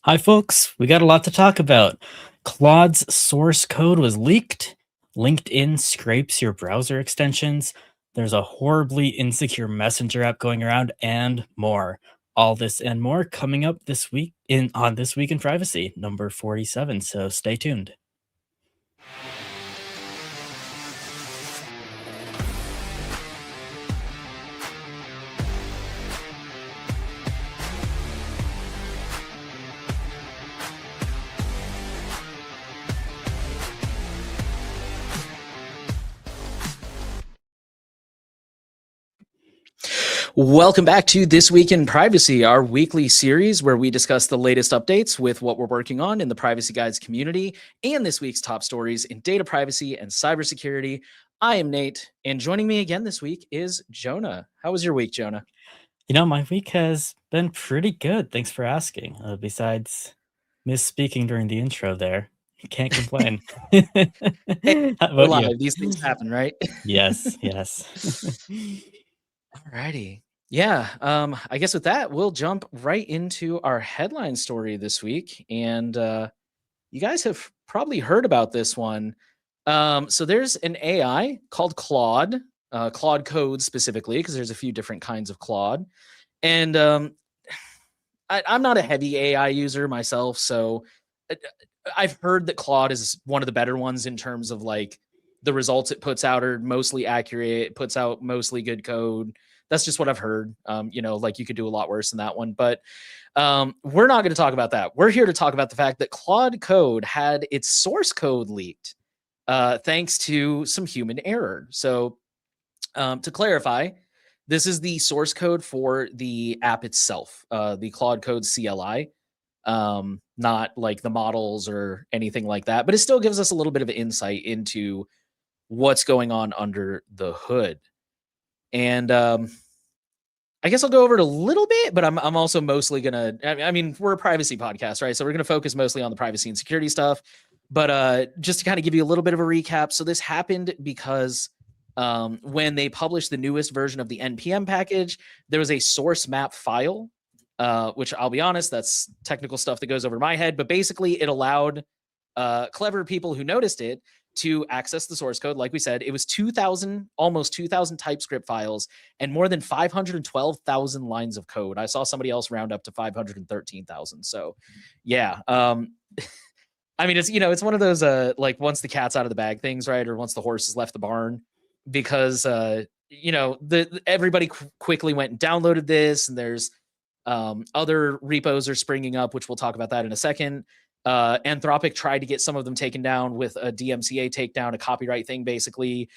Hi, folks. We got a lot to talk about. Claude's source code was leaked. LinkedIn scrapes your browser extensions. There's a horribly insecure messenger app going around, and more. All this and more coming up this week on This Week in Privacy, number 47. So stay tuned. Welcome back to This Week in Privacy, our weekly series where we discuss the latest updates with what we're working on in the Privacy Guides community and this week's top stories in data privacy and cybersecurity. I am Nate, and joining me again this week is Jonah. How was your week, Jonah? My week has been pretty good. Thanks for asking. Besides misspeaking during the intro there, can't complain. Hey, How we're about you? live. These things happen, right? Yes, yes. Alrighty. Yeah, I guess with that, we'll jump right into our headline story this week. And you guys have probably heard about this one. So there's an AI called Claude, Claude Code specifically, because there's a few different kinds of Claude. And I'm not a heavy AI user myself, so uh, I've heard that Claude is one of the better ones in terms of like the results it puts out are mostly accurate, it puts out mostly good code. That's just what I've heard. Like you could do a lot worse than that one, but we're not going to talk about that. We're here to talk about the fact that Claude Code had its source code leaked thanks to some human error. So, to clarify, this is the source code for the app itself, the Claude Code CLI, not like the models or anything like that, but it still gives us a little bit of insight into what's going on under the hood. And I guess I'll go over it a little bit, but I'm also mostly gonna. I mean, we're a privacy podcast, right? So we're gonna focus mostly on the privacy and security stuff. But just to kind of give you a little bit of a recap, so this happened because when they published the newest version of the npm package, there was a source map file, which I'll be honest, that's technical stuff that goes over my head. But basically, it allowed clever people who noticed it to access the source code. Like we said, it was 2,000, almost 2,000 TypeScript files and more than 512,000 lines of code. I saw somebody else round up to 513,000. So, yeah. I mean, it's one of those like once the cat's out of the bag things, right? Or once the horse has left the barn, because everybody quickly went and downloaded this, and there's other repos are springing up, which we'll talk about that in a second. Anthropic tried to get some of them taken down with a DMCA takedown, a copyright thing, basically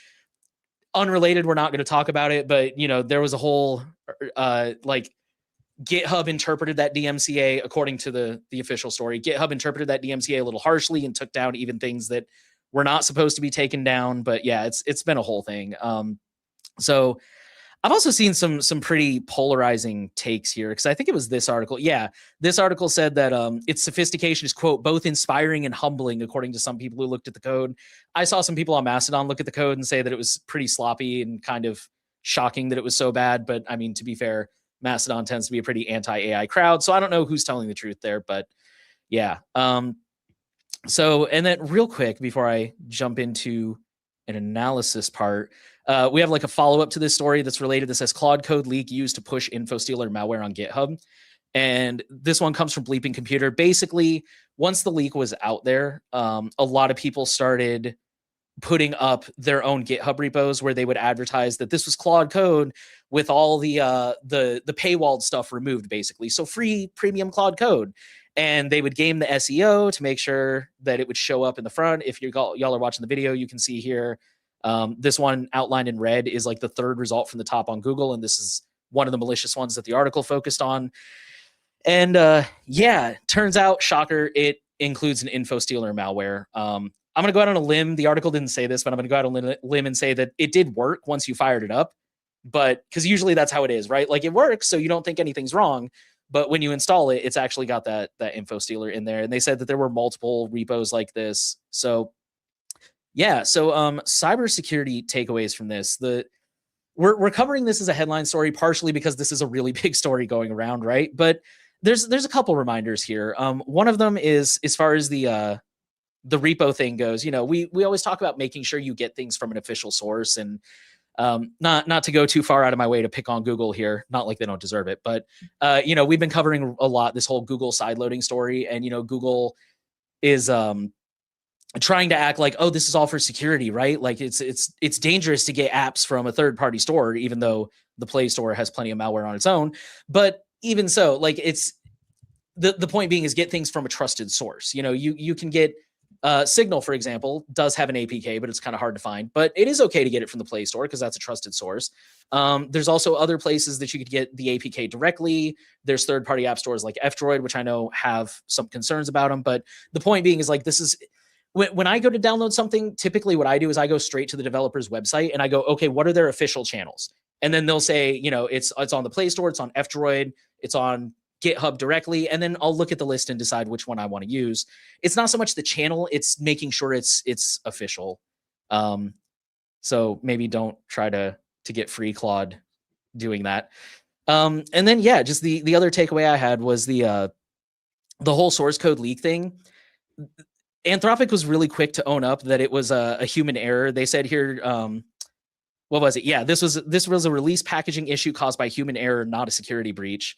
unrelated. We're not going to talk about it, but there was a whole like GitHub interpreted that DMCA according to the official story. GitHub interpreted that DMCA a little harshly and took down even things that were not supposed to be taken down. But yeah, it's been a whole thing. So I've also seen some pretty polarizing takes here, because I think it was this article. Yeah, this article said that its sophistication is, quote, both inspiring and humbling, according to some people who looked at the code. I saw some people on Mastodon look at the code and say that it was pretty sloppy and kind of shocking that it was so bad. But I mean, to be fair, Mastodon tends to be a pretty anti-AI crowd, so I don't know who's telling the truth there. But yeah. So, and then real quick, before I jump into an analysis part, we have like a follow-up to this story that's related. That says Claude Code leak used to push InfoStealer malware on GitHub. And this one comes from Bleeping Computer. Basically, once the leak was out there, a lot of people started putting up their own GitHub repos where they would advertise that this was Claude Code with all the paywalled stuff removed, basically. So free premium Claude Code. And they would game the SEO to make sure that it would show up in the front. If y'all are watching the video, you can see here, this one outlined in red is like the third result from the top on Google. And this is one of the malicious ones that the article focused on. And yeah, turns out, shocker, it includes an InfoStealer malware. I'm going to go out on a limb. The article didn't say this, but I'm going to go out on a limb and say that it did work once you fired it up. But because usually that's how it is, right? Like it works, so you don't think anything's wrong. But when you install it, it's actually got that InfoStealer in there. And they said that there were multiple repos like this. So yeah, so cybersecurity takeaways from this. We're covering this as a headline story partially because this is a really big story going around, right? But there's a couple reminders here. One of them is as far as the repo thing goes. You know, we always talk about making sure you get things from an official source, and not to go too far out of my way to pick on Google here, not like they don't deserve it, but you know, we've been covering a lot this whole Google sideloading story, and you know, Google is trying to act like, oh, this is all for security, right? Like it's dangerous to get apps from a third party store, even though the Play Store has plenty of malware on its own. But even so, like it's the point being is get things from a trusted source. You know, you can get Signal, for example, does have an APK, but it's kind of hard to find. But it is okay to get it from the Play Store because that's a trusted source. There's also other places that you could get the APK directly. There's third-party app stores like F-Droid, which I know have some concerns about them. But the point being is like this is when I go to download something, typically what I do is I go straight to the developer's website and I go, okay, what are their official channels? And then they'll say, you know, it's on the Play Store, it's on F-Droid, it's on GitHub directly, and then I'll look at the list and decide which one I want to use. It's not so much the channel, it's making sure it's official. So maybe don't try to get free Claude doing that. And then yeah, just the other takeaway I had was the whole source code leak thing. Anthropic was really quick to own up that it was a human error. They said here, what was it? Yeah, this was a release packaging issue caused by human error, not a security breach.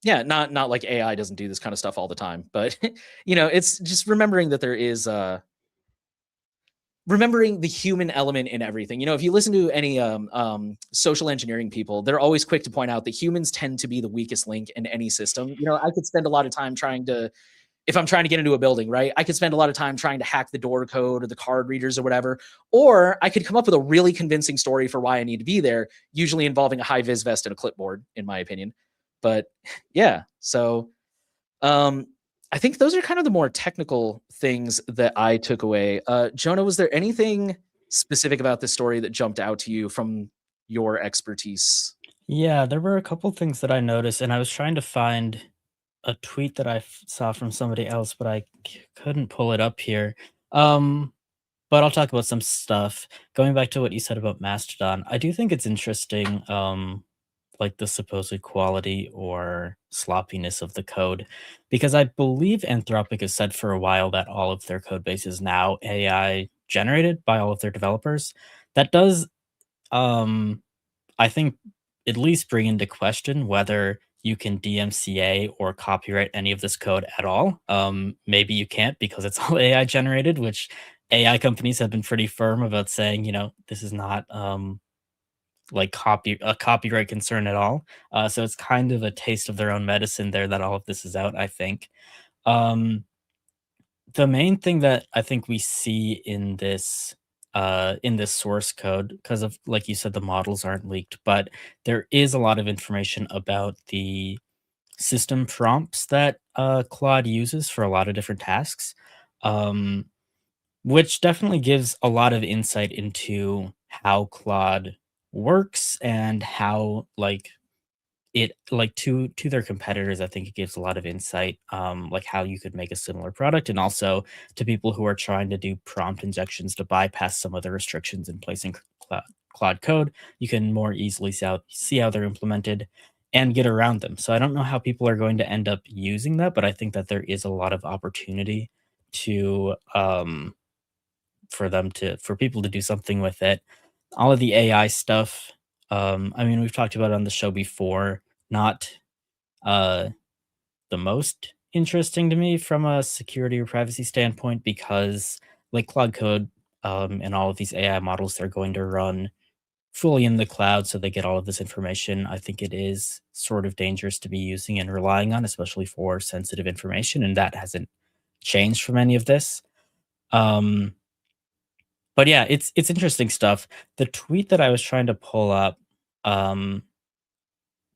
Yeah, not like AI doesn't do this kind of stuff all the time, but you know, it's just remembering that there is remembering the human element in everything. You know, if you listen to any social engineering people, they're always quick to point out that humans tend to be the weakest link in any system. You know, I could spend a lot of time if I'm trying to get into a building, right? I could spend a lot of time trying to hack the door code or the card readers or whatever, or I could come up with a really convincing story for why I need to be there, usually involving a high vis vest and a clipboard, in my opinion. But yeah, so I think those are kind of the more technical things that I took away. Jonah, was there anything specific about this story that jumped out to you from your expertise? Yeah, there were a couple things that I noticed, and I was trying to find a tweet that saw from somebody else, but I couldn't pull it up here. Um, but I'll talk about some stuff. Going back to what you said about Mastodon, I do think it's interesting, like the supposed quality or sloppiness of the code, because I believe Anthropic has said for a while that all of their code base is now AI generated by all of their developers. That does, um, I think, at least bring into question whether you can DMCA or copyright any of this code at all. Maybe you can't because it's all AI generated, which AI companies have been pretty firm about saying, you know, this is not like a copyright concern at all. So it's kind of a taste of their own medicine there that all of this is out, I think. Um, the main thing that I think we see in this source code, because of like you said, the models aren't leaked, but there is a lot of information about the system prompts that Claude uses for a lot of different tasks, um, which definitely gives a lot of insight into how Claude works and how to their competitors. I think it gives a lot of insight, like how you could make a similar product, and also to people who are trying to do prompt injections to bypass some of the restrictions in place in Cloud Code. You can more easily see how they're implemented and get around them. So I don't know how people are going to end up using that, but I think that there is a lot of opportunity to for people to do something with it. All of the AI stuff. I mean, we've talked about it on the show before. Not uh, the most interesting to me from a security or privacy standpoint because, like Claude Code and all of these AI models, they're going to run fully in the cloud, so they get all of this information. I think it is sort of dangerous to be using and relying on, especially for sensitive information, and that hasn't changed from any of this. Um, but yeah, it's interesting stuff. The tweet that I was trying to pull up um,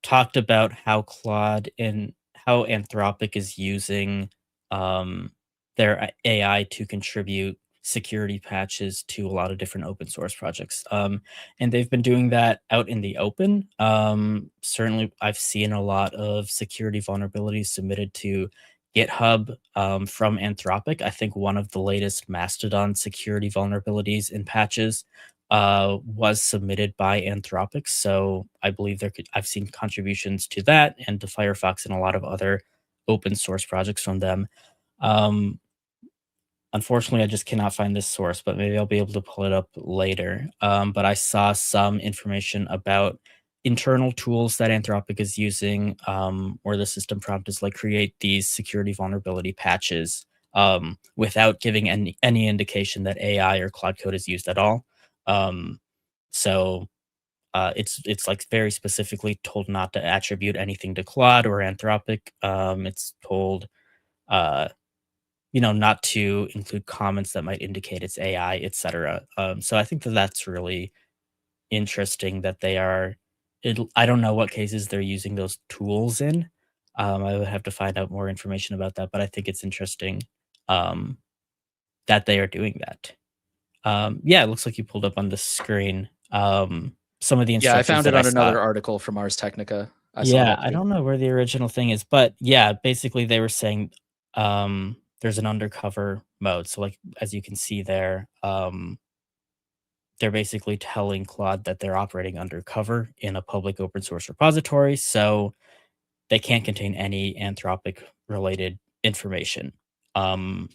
talked about how Claude and how Anthropic is using their AI to contribute security patches to a lot of different open source projects. And they've been doing that out in the open. Certainly, I've seen a lot of security vulnerabilities submitted to GitHub from Anthropic. I think one of the latest Mastodon security vulnerabilities and patches was submitted by Anthropic. So I believe I've seen contributions to that and to Firefox and a lot of other open source projects from them. Um, Unfortunately, I just cannot find this source, but maybe I'll be able to pull it up later. But I saw some information about internal tools that Anthropic is using, where the system prompt is like create these security vulnerability patches, without giving any indication that AI or Cloud Code is used at all. Um, so it's like very specifically told not to attribute anything to Claude or Anthropic. It's told uh, not to include comments that might indicate it's AI, etc. So I think that that's really interesting that they are. I don't know what cases they're using those tools in. I would have to find out more information about that, but I think it's interesting um, that they are doing that. Yeah, it looks like you pulled up on the screen some of the Yeah, I instructions found it that I on saw. another article from Ars Technica. I saw Yeah, that I too. don't know where the original thing is, but yeah, basically they were saying there's an undercover mode. So like as you can see there, they're basically telling Claude that they're operating undercover in a public open source repository, so they can't contain any Anthropic related information. Um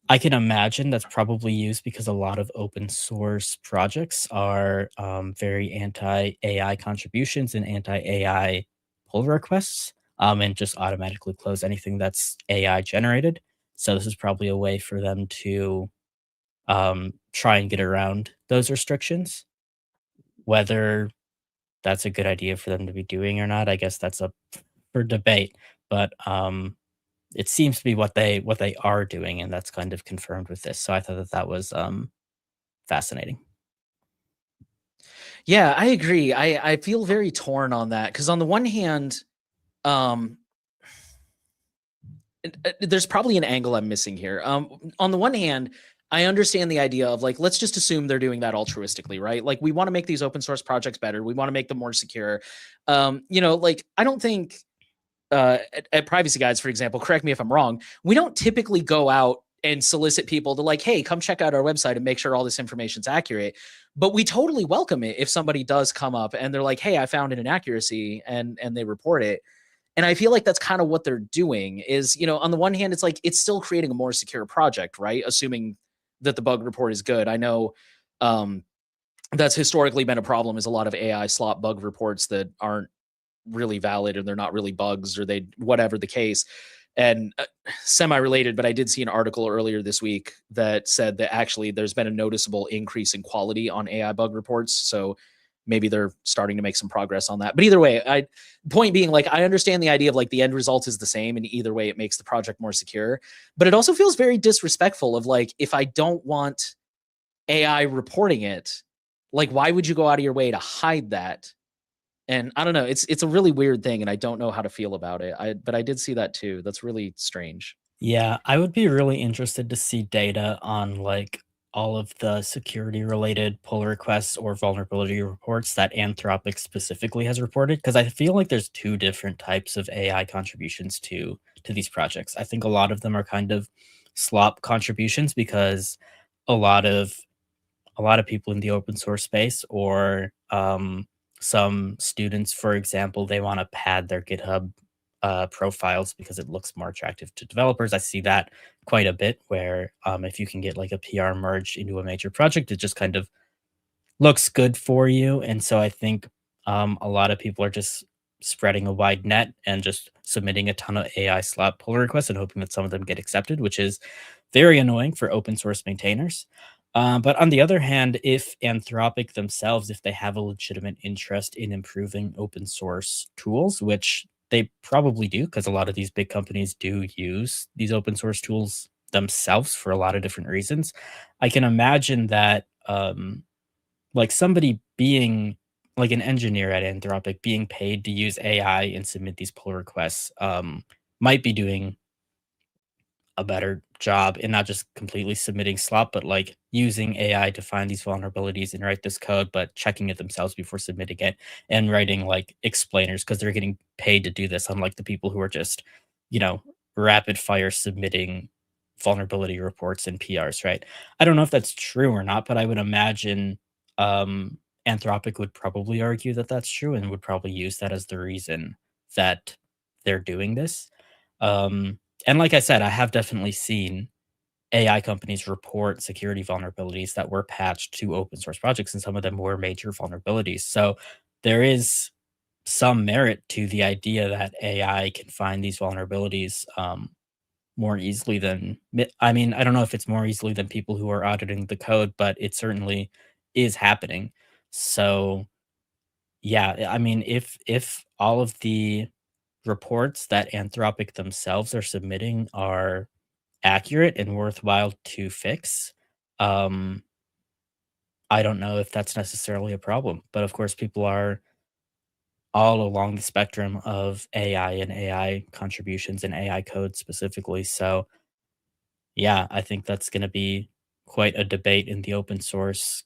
I can imagine that's probably used because a lot of open source projects are very anti AI contributions and anti AI pull requests, and just automatically close anything that's AI generated. So, this is probably a way for them to try and get around those restrictions. Whether that's a good idea for them to be doing or not, I guess that's up for debate. But it seems to be what they are doing, and that's kind of confirmed with this. So I thought that that was fascinating. Yeah, I agree. I feel very torn on that because on the one hand, um, there's probably an angle I'm missing here. On the one hand, I understand the idea of like, let's just assume they're doing that altruistically, right? Like, we want to make these open source projects better. We want to make them more secure. Like, I don't think at Privacy Guides, for example, correct me if I'm wrong, we don't typically go out and solicit people to like, hey, come check out our website and make sure all this information's accurate. But we totally welcome it if somebody does come up and they're like, hey, I found an inaccuracy and they report it. And I feel like that's kind of what they're doing is, on the one hand, it's like it's still creating a more secure project, right? Assuming that the bug report is good. I know um, that's historically been a problem is a lot of AI slop bug reports that aren't really valid or they're not really bugs or they whatever the case. And semi-related, but I did see an article earlier this week that said that actually there's been a noticeable increase in quality on AI bug reports. So maybe they're starting to make some progress on that. But either way, point being, like, I understand the idea of like the end result is the same, and either way, it makes the project more secure. But it also feels very disrespectful of like, if I don't want AI reporting it, like, why would you go out of your way to hide that? And I don't know, it's a really weird thing, and I don't know how to feel about it. But I did see that too. That's really strange. Yeah, I would be really interested to see data on like all of the security related pull requests or vulnerability reports that Anthropic specifically has reported because I feel like there's two different types of AI contributions to these projects. I think a lot of them are kind of slop contributions because a lot of a lot of people in the open source space or some students, for example, they want to pad their GitHub profiles because it looks more attractive to developers. I see that quite a bit where if you can get like a PR merged into a major project, it just kind of looks good for you. And so I think a lot of people are just spreading a wide net and just submitting a ton of AI slot pull requests and hoping that some of them get accepted, which is very annoying for open source maintainers. But on the other hand, if Anthropic themselves, if they have a legitimate interest in improving open source tools, which they probably do, because a lot of these big companies do use these open source tools themselves for a lot of different reasons, I can imagine that like somebody being like an engineer at Anthropic being paid to use AI and submit these pull requests might be doing a better job in not just completely submitting slop, but like using AI to find these vulnerabilities and write this code, but checking it themselves before submitting it and writing like explainers because they're getting paid to do this, unlike the people who are just, you know, rapid fire submitting vulnerability reports and PRs, right? I don't know if that's true or not, but I would imagine Um, Anthropic would probably argue that that's true and would probably use that as the reason that they're doing this. And like I said, I have definitely seen AI companies report security vulnerabilities that were patched to open source projects, and some of them were major vulnerabilities. So there is some merit to the idea that AI can find these vulnerabilities more easily than I mean, I don't know if it's more easily than people who are auditing the code, but it certainly is happening. So yeah, I mean, if all of the reports that Anthropic themselves are submitting are accurate and worthwhile to fix, um, I don't know if that's necessarily a problem. But of course, people are all along the spectrum of AI and AI contributions and AI code specifically. So yeah, I think that's going to be quite a debate in the open source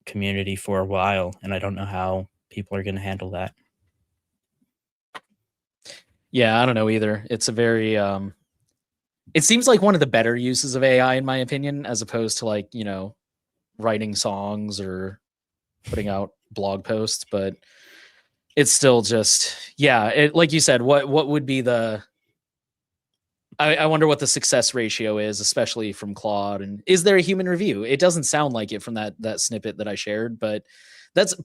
community for a while, and I don't know how people are going to handle that. Yeah, I don't know either. It's a very it seems like one of the better uses of AI in my opinion, as opposed to like, writing songs or putting out blog posts, but it's still just yeah, it like you said, what would be the I wonder what the success ratio is, especially from Claude. And is there a human review? It doesn't sound like it from that snippet that I shared, but that's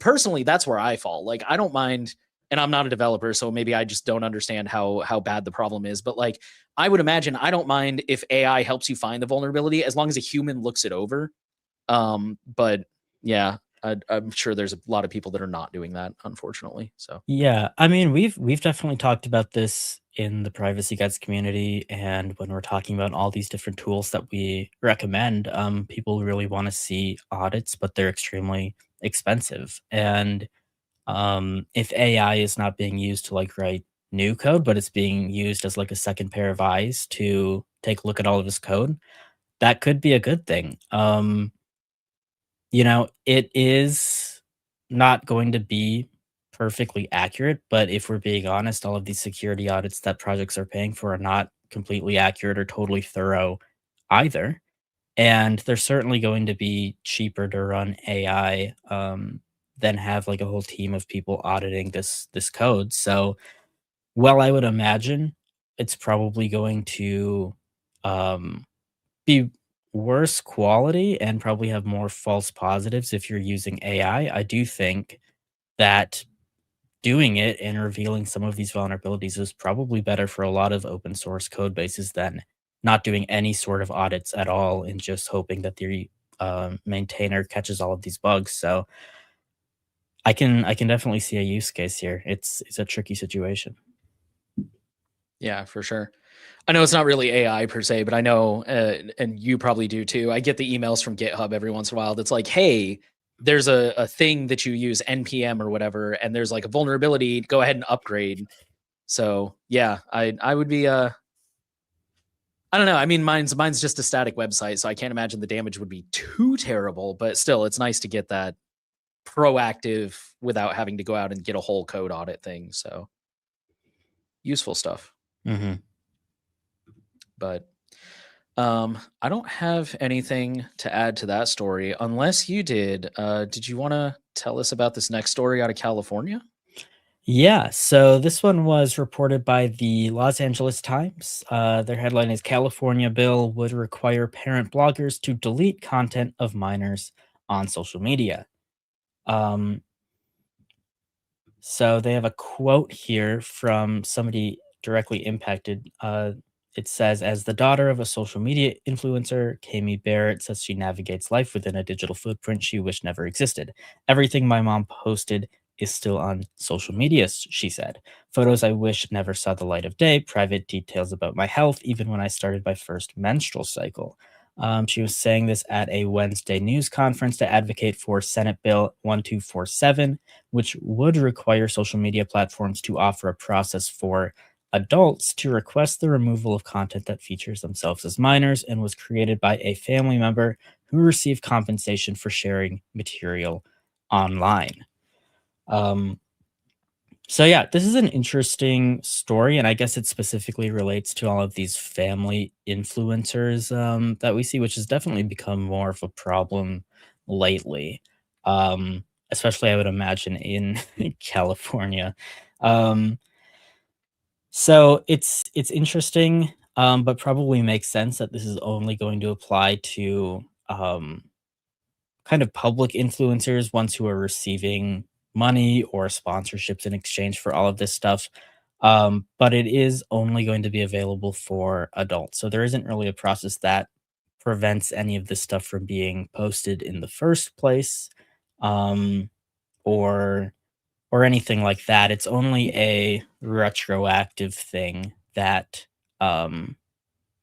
where I fall. Like I don't mind, and I'm not a developer, so maybe I just don't understand how bad the problem is. But like I would imagine, I don't mind if AI helps you find the vulnerability as long as a human looks it over. But yeah, I'm sure there's a lot of people that are not doing that, unfortunately. So Yeah, I mean, we've definitely talked about this in the privacy guides community, and when we're talking about all these different tools that we recommend, people really want to see audits, but they're extremely expensive. And if AI is not being used to like write new code, but it's being used as like a second pair of eyes to take a look at all of his code, that could be a good thing. It is not going to be perfectly accurate, but if we're being honest, all of these security audits that projects are paying for are not completely accurate or totally thorough either. And they're certainly going to be cheaper to run AI than have like a whole team of people auditing this code. So, well, I would imagine it's probably going to um, be worse quality and probably have more false positives if you're using AI. I do think that doing it and revealing some of these vulnerabilities is probably better for a lot of open source code bases than not doing any sort of audits at all and just hoping that the maintainer catches all of these bugs. So I can definitely see a use case here. It's a tricky situation. yeah, for sure. I know it's not really AI per se, but I know, and you probably do too. I get the emails from GitHub every once in a while that's like, hey, there's a thing that you use NPM or whatever, and there's like a vulnerability. Go ahead and upgrade. So yeah, I would be I don't know. I mean, mine's just a static website, so I can't imagine the damage would be too terrible. But still, it's nice to get that proactive without having to go out and get a whole code audit thing. So useful stuff. Hmm. But I don't have anything to add to that story unless you did. Did you want to tell us about this next story out of California? Yeah, so this one was reported by the Los Angeles Times. Their headline is California bill would require parent bloggers to delete content of minors on social media. Um, so they have a quote here from somebody directly impacted. It says, as the daughter of a social media influencer, Kami Barrett says she navigates life within a digital footprint she wished never existed. Everything my mom posted is still on social media, she said. Photos I wish never saw the light of day, private details about my health, even when I started my first menstrual cycle. She was saying this at a Wednesday news conference to advocate for Senate Bill 1247, which would require social media platforms to offer a process for adults to request the removal of content that features themselves as minors and was created by a family member who received compensation for sharing material online. Um, so yeah, this is an interesting story, and I guess it specifically relates to all of these family influencers that we see, which has definitely become more of a problem lately. especially I would imagine in California. Um, so it's interesting, but probably makes sense that this is only going to apply to kind of public influencers, ones who are receiving money or sponsorships in exchange for all of this stuff. But it is only going to be available for adults. So there isn't really a process that prevents any of this stuff from being posted in the first place, um, or anything like that. It's only a retroactive thing that um,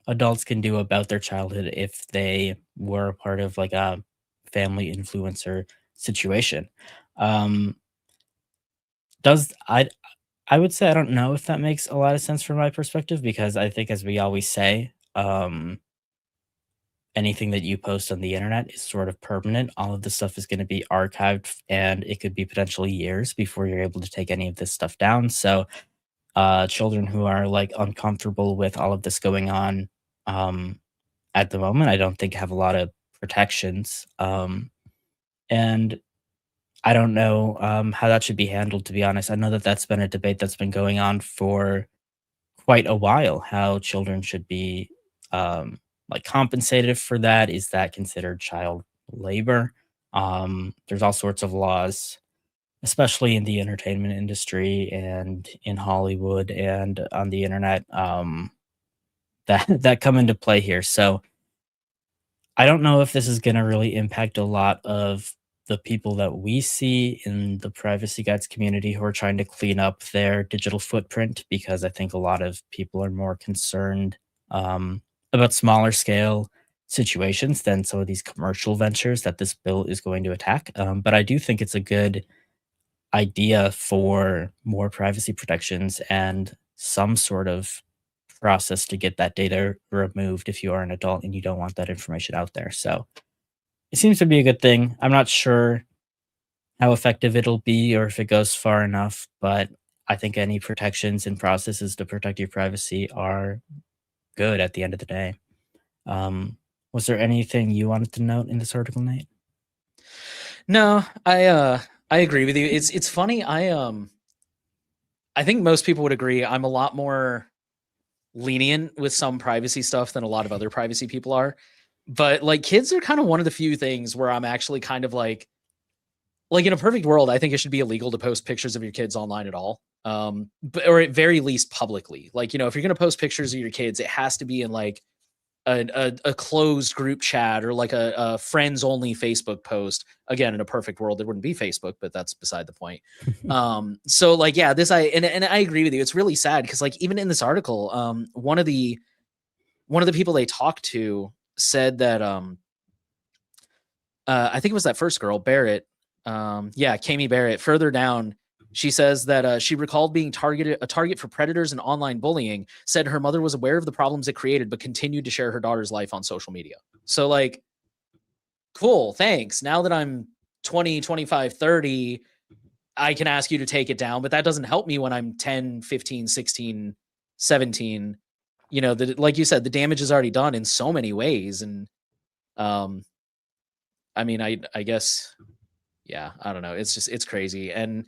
adults can do about their childhood if they were a part of like a family influencer situation. Um, does I would say I don't know if that makes a lot of sense from my perspective because I think as we always say, anything that you post on the internet is sort of permanent. All of this stuff is going to be archived and it could be potentially years before you're able to take any of this stuff down. So children who are like uncomfortable with all of this going on at the moment, I don't think have a lot of protections. And I don't know how that should be handled, to be honest. I know that that's been a debate that's been going on for quite a while, how children should be like compensated for that. Is that considered child labor? There's all sorts of laws, especially in the entertainment industry and in Hollywood and on the internet, that that come into play here. So I don't know if this is gonna really impact a lot of the people that we see in the privacy guides community who are trying to clean up their digital footprint, because I think a lot of people are more concerned about smaller scale situations than some of these commercial ventures that this bill is going to attack. But I do think it's a good idea for more privacy protections and some sort of process to get that data removed if you are an adult and you don't want that information out there. So it seems to be a good thing. I'm not sure how effective it'll be or if it goes far enough, but I think any protections and processes to protect your privacy are good at the end of the day. Was there anything you wanted to note in this article, Nate? No, I agree with you. It's funny. I think most people would agree. I'm a lot more lenient with some privacy stuff than a lot of other privacy people are. But like kids are kind of one of the few things where I'm actually kind of like in a perfect world, I think it should be illegal to post pictures of your kids online at all. But or at very least publicly. Like, if you're gonna post pictures of your kids, it has to be in like a closed group chat or like a friends only Facebook post. Again, in a perfect world, there wouldn't be Facebook, but that's beside the point. So like, yeah, this and I agree with you. It's really sad because like even in this article, one of the people they talked to said that I think it was that first girl, Barrett. Yeah, Kami Barrett. Further down, she says that she recalled being a target for predators and online bullying. Said her mother was aware of the problems it created, but continued to share her daughter's life on social media. So, like, cool, thanks. Now that I'm 20, 25, 30, I can ask you to take it down, but that doesn't help me when I'm 10, 15, 16, 17. Like you said, the damage is already done in so many ways. And um, I mean, I guess, yeah, I don't know. It's crazy. And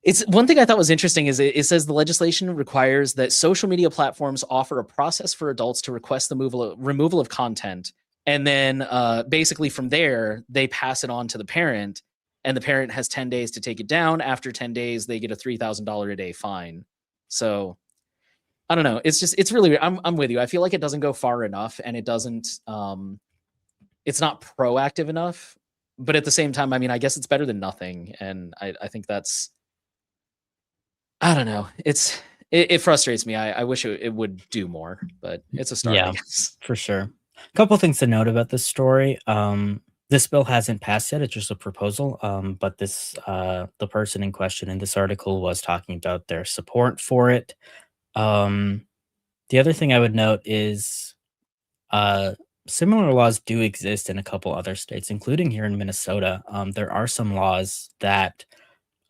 it's one thing I thought was interesting is it says the legislation requires that social media platforms offer a process for adults to request the removal of content. And then basically from there, they pass it on to the parent, and the parent has 10 days to take it down. After 10 days, they get a $3,000 a day fine. So I don't know. It's really weird. I'm with you. I feel like it doesn't go far enough, and it doesn't it's not proactive enough. But at the same time, I mean, I guess it's better than nothing. And I think that's, I don't know. It frustrates me. I wish it would do more, but it's a start, I Yeah, guess. for sure. A couple things to note about this story. This bill hasn't passed yet. It's just a proposal. But the person in question in this article was talking about their support for it. Um, the other thing I would note is uh, similar laws do exist in a couple other states, including here in Minnesota. There are some laws that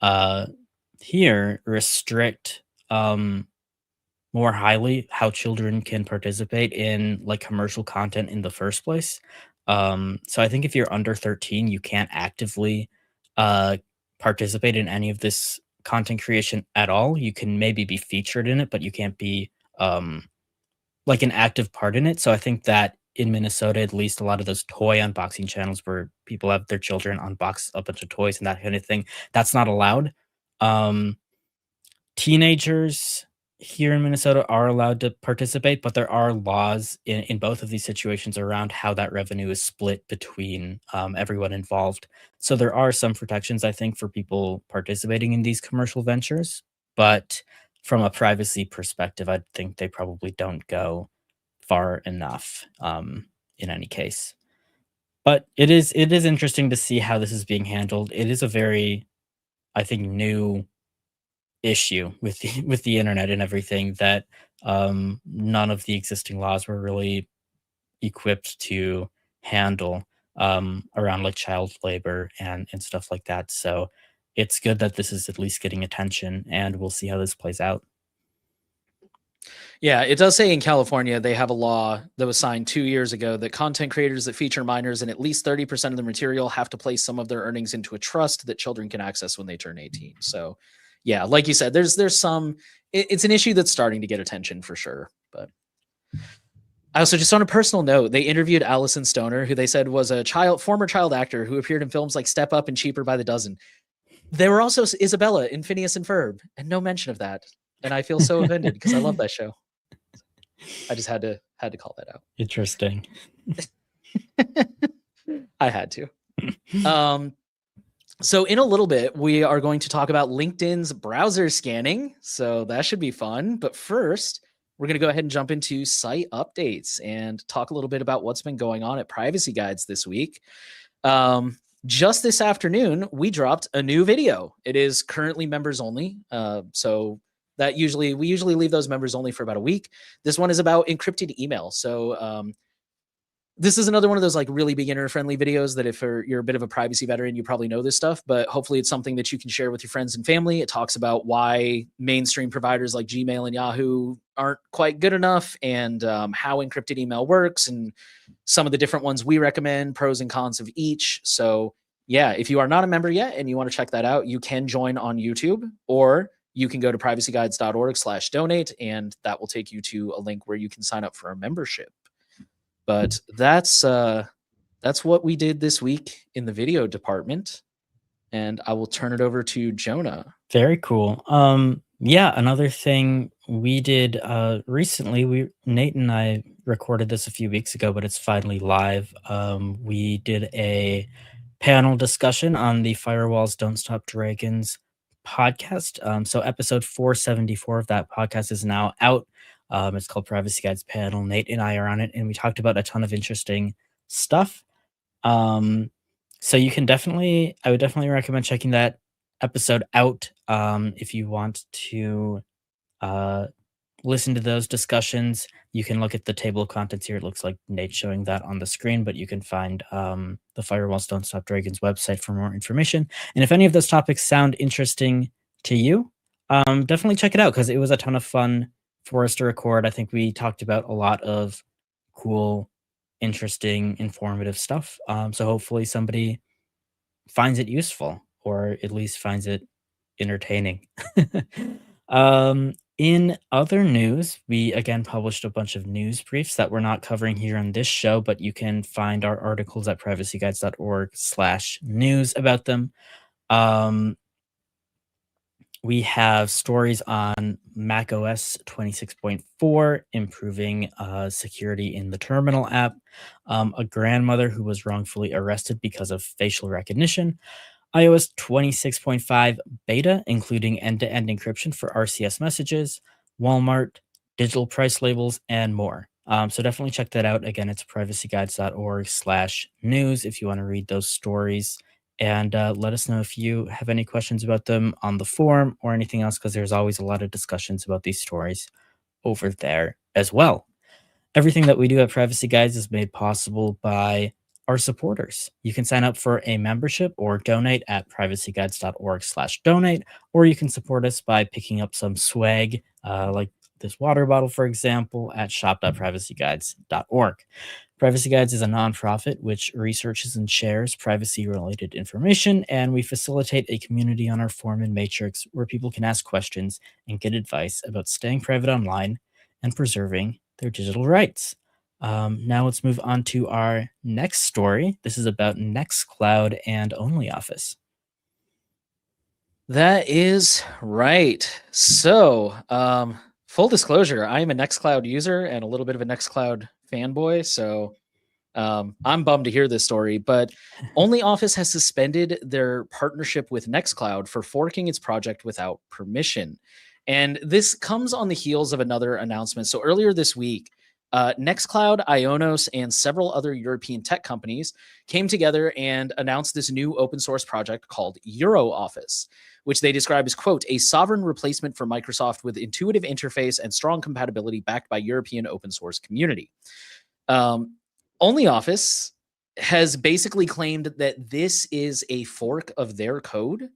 uh, here restrict more highly how children can participate in like commercial content in the first place. So I think if you're under 13, you can't actively uh, participate in any of this content creation at all. You can maybe be featured in it, but you can't be um, like an active part in it. So I think that in Minnesota, at least a lot of those toy unboxing channels where people have their children unbox a bunch of toys and that kind of thing, that's not allowed. Um, Teenagers here in Minnesota are allowed to participate, but there are laws in both of these situations around how that revenue is split between everyone involved. So there are some protections, I think, for people participating in these commercial ventures, but from a privacy perspective, I think they probably don't go far enough in any case. But it is interesting to see how this is being handled. It is a very, I think, new issue with the with the internet and everything that none of the existing laws were really equipped to handle around like child labor and stuff like that. So it's good that this is at least getting attention, and we'll see how this plays out. Yeah, it does say in California they have a law that was signed 2 years ago that content creators that feature minors in at least 30% of the material have to place some of their earnings into a trust that children can access when they turn 18. So, yeah, like you said, there's some it's an issue that's starting to get attention for sure. But I also, just on a personal note, they interviewed Allison Stoner, who they said was a former child actor who appeared in films like Step Up and Cheaper by the Dozen. There were also Isabella in Phineas and Ferb, and no mention of that. And I feel so offended because I love that show. I just had to call that out. Interesting. I had to. So in a little bit, we are going to talk about LinkedIn's browser scanning. So that should be fun. But first, we're going to go ahead and jump into site updates and talk a little bit about what's been going on at Privacy Guides this week. Just this afternoon, we dropped a new video. It is currently members only. So that we usually leave those members only for about a week. This one is about encrypted email. So this is another one of those like really beginner friendly videos that if you're a bit of a privacy veteran, you probably know this stuff, but hopefully it's something that you can share with your friends and family. It talks about why mainstream providers like Gmail and Yahoo aren't quite good enough, and how encrypted email works, and some of the different ones we recommend, pros and cons of each. So yeah, if you are not a member yet and you want to check that out, you can join on YouTube, or you can go to privacyguides.org/donate, and that will take you to a link where you can sign up for a membership. But that's what we did this week in the video department, and I will turn it over to Jonah. Very cool. Yeah, another thing we did recently, Nate and I recorded this a few weeks ago, but it's finally live. We did a panel discussion on the Firewalls Don't Stop Dragons podcast. So episode 474 of that podcast is now out. It's called Privacy Guides Panel. Nate and I are on it, and we talked about a ton of interesting stuff. So you can I would definitely recommend checking that episode out if you want to listen to those discussions. You can look at the table of contents here. It looks like Nate's showing that on the screen, but you can find the Firewalls Don't Stop Dragons website for more information. And if any of those topics sound interesting to you, definitely check it out, because it was a ton of fun for us to record. I think we talked about a lot of cool, interesting, informative stuff. So hopefully somebody finds it useful, or at least finds it entertaining. In other news, we again published a bunch of news briefs that we're not covering here on this show, but you can find our articles at privacyguides.org/news about them. We have stories on macOS 26.4, improving security in the terminal app, a grandmother who was wrongfully arrested because of facial recognition, iOS 26.5 beta, including end-to-end encryption for RCS messages, Walmart, digital price labels, and more. So definitely check that out. Again, it's privacyguides.org/news if you want to read those stories. And let us know if you have any questions about them on the forum or anything else, because there's always a lot of discussions about these stories over there as well. Everything that we do at Privacy Guides is made possible by our supporters. You can sign up for a membership or donate at privacyguides.org/donate, or you can support us by picking up some swag like this water bottle, for example, at shop.privacyguides.org. Privacy Guides is a nonprofit which researches and shares privacy related information, and we facilitate a community on our forum and matrix where people can ask questions and get advice about staying private online and preserving their digital rights. Now let's move on to our next story. This is about Nextcloud and OnlyOffice. That is right. So, full disclosure, I am a Nextcloud user and a little bit of a Nextcloud fanboy. So, I'm bummed to hear this story, but OnlyOffice has suspended their partnership with Nextcloud for forking its project without permission. And this comes on the heels of another announcement. So earlier this week, Nextcloud, Ionos, and several other European tech companies came together and announced this new open source project called EuroOffice, which they describe as, quote, a sovereign replacement for Microsoft with intuitive interface and strong compatibility backed by European open source community. OnlyOffice has basically claimed that this is a fork of their code.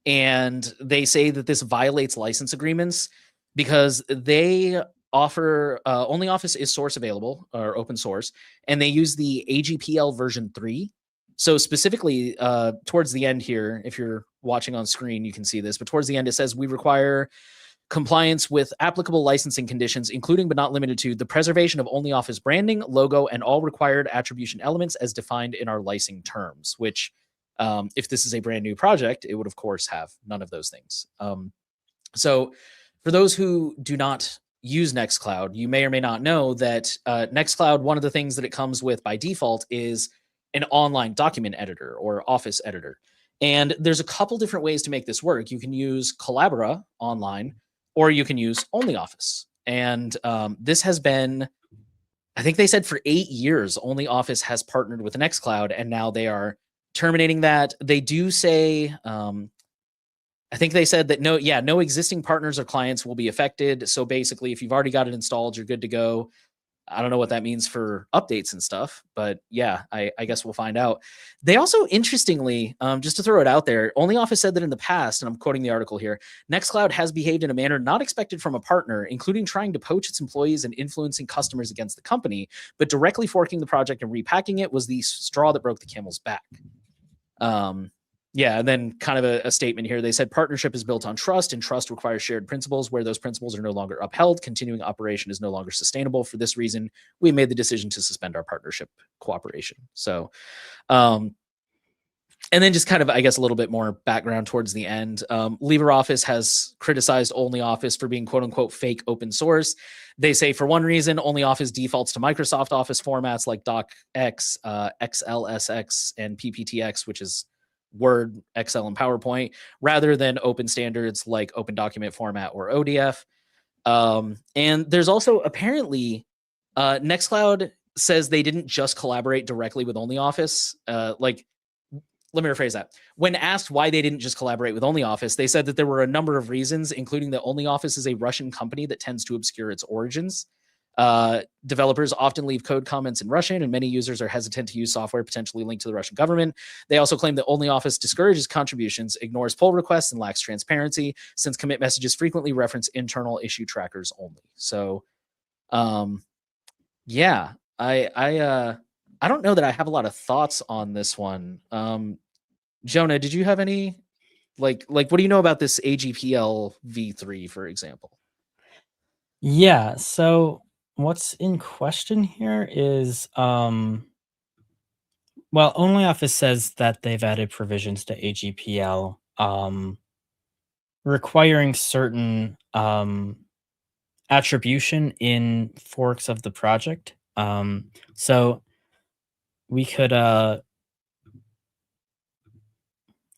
And they say that this violates license agreements because they offer OnlyOffice is source available or open source, and they use the AGPL version 3. So specifically towards the end here, if you're watching on screen, you can see this, but towards the end, it says we require compliance with applicable licensing conditions, including but not limited to the preservation of OnlyOffice branding, logo, and all required attribution elements as defined in our licensing terms, which if this is a brand new project, it would, of course, have none of those things. So for those who do not use Nextcloud, you may or may not know that Nextcloud, one of the things that it comes with by default is an online document editor or office editor. And there's a couple different ways to make this work. You can use Collabora online, or you can use OnlyOffice. And this has been, I think they said for 8 years, OnlyOffice has partnered with Nextcloud, and now they are terminating that. They do say, I think they said that no existing partners or clients will be affected. So basically, if you've already got it installed, you're good to go. I don't know what that means for updates and stuff, but yeah, I guess we'll find out. They also, interestingly, just to throw it out there, OnlyOffice said that in the past, and I'm quoting the article here, Nextcloud has behaved in a manner not expected from a partner, including trying to poach its employees and influencing customers against the company, but directly forking the project and repacking it was the straw that broke the camel's back. Yeah, and then kind of a statement here. They said partnership is built on trust, and trust requires shared principles. Where those principles are no longer upheld, continuing operation is no longer sustainable. For this reason, we made the decision to suspend our partnership cooperation. So, and then just kind of, I guess, a little bit more background towards the end. LibreOffice has criticized OnlyOffice for being quote unquote fake open source. They say for one reason, OnlyOffice defaults to Microsoft Office formats like DocX, XLSX, and PPTX, which is Word, Excel, and PowerPoint, rather than open standards like Open Document Format or ODF. And there's also apparently Nextcloud says they didn't just collaborate directly with OnlyOffice. Let me rephrase that. When asked why they didn't just collaborate with OnlyOffice, they said that there were a number of reasons, including that OnlyOffice is a Russian company that tends to obscure its origins. Developers often leave code comments in Russian, and many users are hesitant to use software potentially linked to the Russian government. They also claim that OnlyOffice discourages contributions, ignores pull requests, and lacks transparency, since commit messages frequently reference internal issue trackers only. So, yeah, I don't know that I have a lot of thoughts on this one. Jonah, did you have any like what do you know about this AGPL v3, for example? Yeah, so what's in question here is OnlyOffice says that they've added provisions to AGPL requiring certain attribution in forks of the project. So we could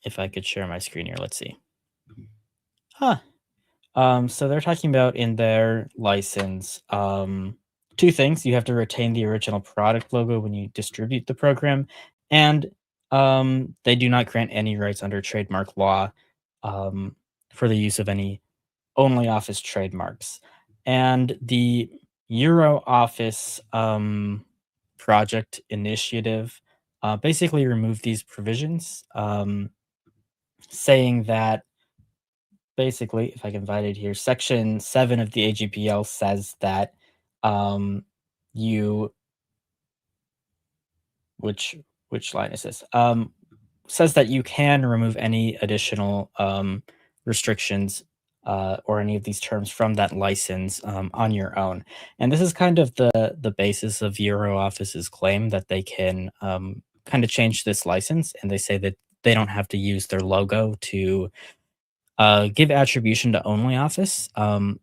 if I could share my screen here, let's see. So they're talking about in their license, two things. You have to retain the original product logo when you distribute the program, and they do not grant any rights under trademark law for the use of any OnlyOffice trademarks. And the EuroOffice project initiative basically removed these provisions, saying that basically, if I can find it here, Section 7 of the AGPL says that um, you which line is this? Says that you can remove any additional restrictions or any of these terms from that license on your own. And this is kind of the basis of EuroOffice's claim that they can kind of change this license, and they say that they don't have to use their logo to give attribution to OnlyOffice.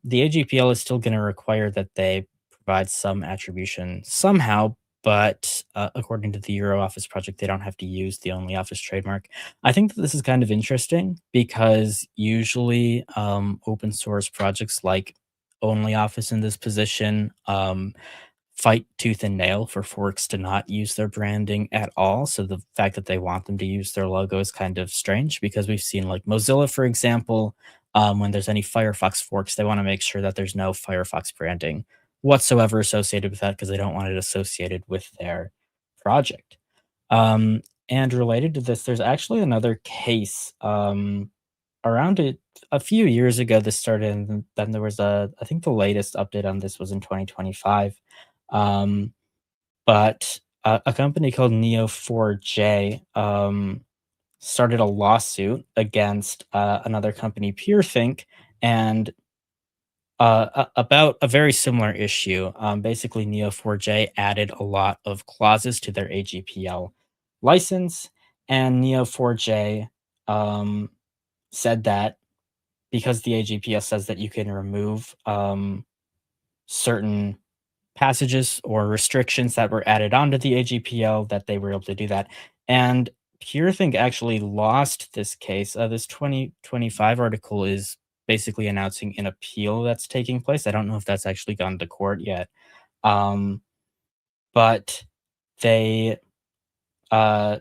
The AGPL is still going to require that they provide some attribution somehow, but according to the EuroOffice project, they don't have to use the OnlyOffice trademark. I think that this is kind of interesting because usually open source projects like OnlyOffice in this position fight tooth and nail for forks to not use their branding at all. So the fact that they want them to use their logo is kind of strange because we've seen like Mozilla, for example, when there's any Firefox forks, they want to make sure that there's no Firefox branding whatsoever associated with that because they don't want it associated with their project. And related to this, there's actually another case around it a few years ago. This started, and then there was I think the latest update on this was in 2025. Um, but a company called Neo4j started a lawsuit against another company, PureThink, and about a very similar issue. Basically, Neo4j added a lot of clauses to their AGPL license, and Neo4j said that because the AGPL says that you can remove certain passages or restrictions that were added onto the AGPL, that they were able to do that. And PureThink actually lost this case. This 2025 article is basically announcing an appeal that's taking place. I don't know if that's actually gone to court yet. But they uh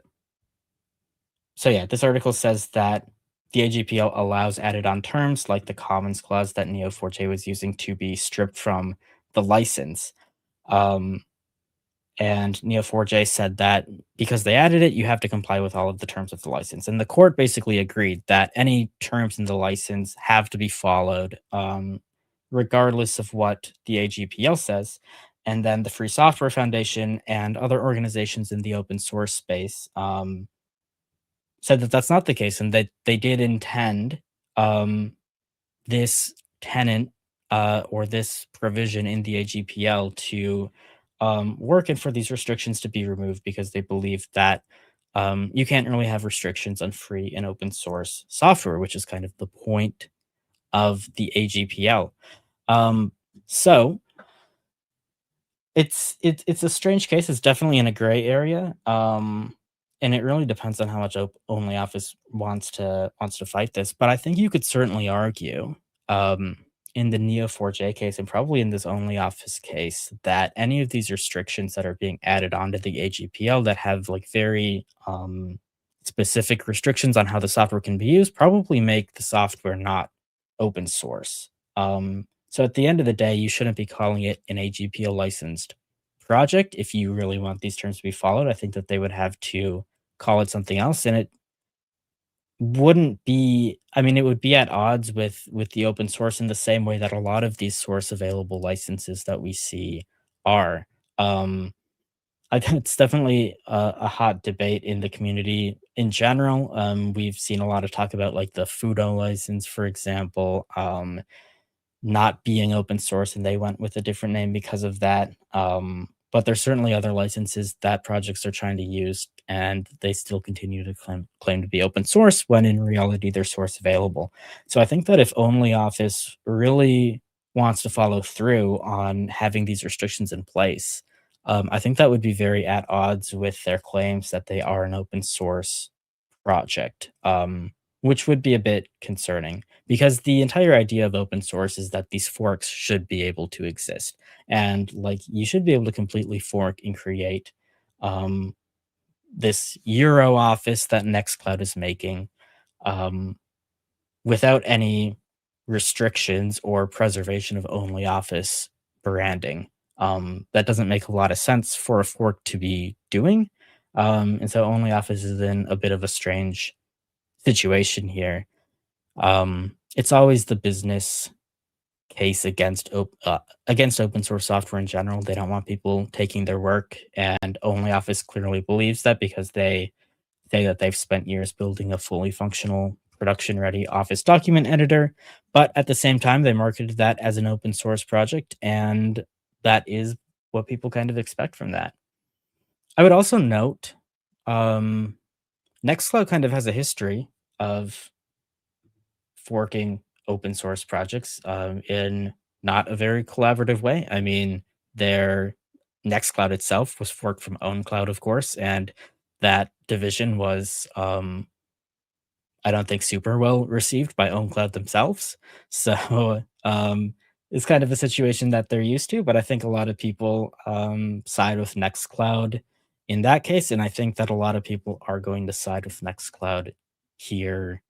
so yeah, this article says that the AGPL allows added on terms like the commons clause that Neo4j was using to be stripped from the license. Um, and Neo4j said that because they added it, you have to comply with all of the terms of the license. And the court basically agreed that any terms in the license have to be followed, regardless of what the AGPL says. And then the Free Software Foundation and other organizations in the open source space said that that's not the case, and that they did intend um, this tenant or this provision in the AGPL to work and for these restrictions to be removed because they believe that you can't really have restrictions on free and open source software, which is kind of the point of the AGPL. Um, so it's a strange case. It's definitely in a gray area, and it really depends on how much OnlyOffice wants to fight this. But I think you could certainly argue, um, in the Neo4j case and probably in this OnlyOffice case, that any of these restrictions that are being added onto the AGPL that have like very specific restrictions on how the software can be used probably make the software not open source. So at the end of the day, you shouldn't be calling it an AGPL licensed project if you really want these terms to be followed. I think that they would have to call it something else, and it wouldn't be. I mean, it would be at odds with the open source in the same way that a lot of these source available licenses that we see are. Um, I think it's definitely a hot debate in the community in general. We've seen a lot of talk about like the Fudo license, for example. Not being open source, and they went with a different name because of that. But there's certainly other licenses that projects are trying to use, and they still continue to claim to be open source when in reality they're source available. So I think that if OnlyOffice really wants to follow through on having these restrictions in place, I think that would be very at odds with their claims that they are an open source project, which would be a bit concerning because the entire idea of open source is that these forks should be able to exist. And like you should be able to completely fork and create um, this Euro office that Nextcloud is making um, without any restrictions or preservation of only office branding. That doesn't make a lot of sense for a fork to be doing. And so only office is in a bit of a strange situation here. it's always the business case against open source software in general. They don't want people taking their work, and OnlyOffice clearly believes that because they say that they've spent years building a fully functional production-ready Office document editor, but at the same time, they marketed that as an open source project, and that is what people kind of expect from that. I would also note, um, Nextcloud kind of has a history of forking open source projects in not a very collaborative way. I mean, their Nextcloud itself was forked from OwnCloud, of course, and that division was, I don't think, super well received by OwnCloud themselves. So it's kind of a situation that they're used to, but I think a lot of people side with Nextcloud in that case, and I think that a lot of people are going to side with Nextcloud here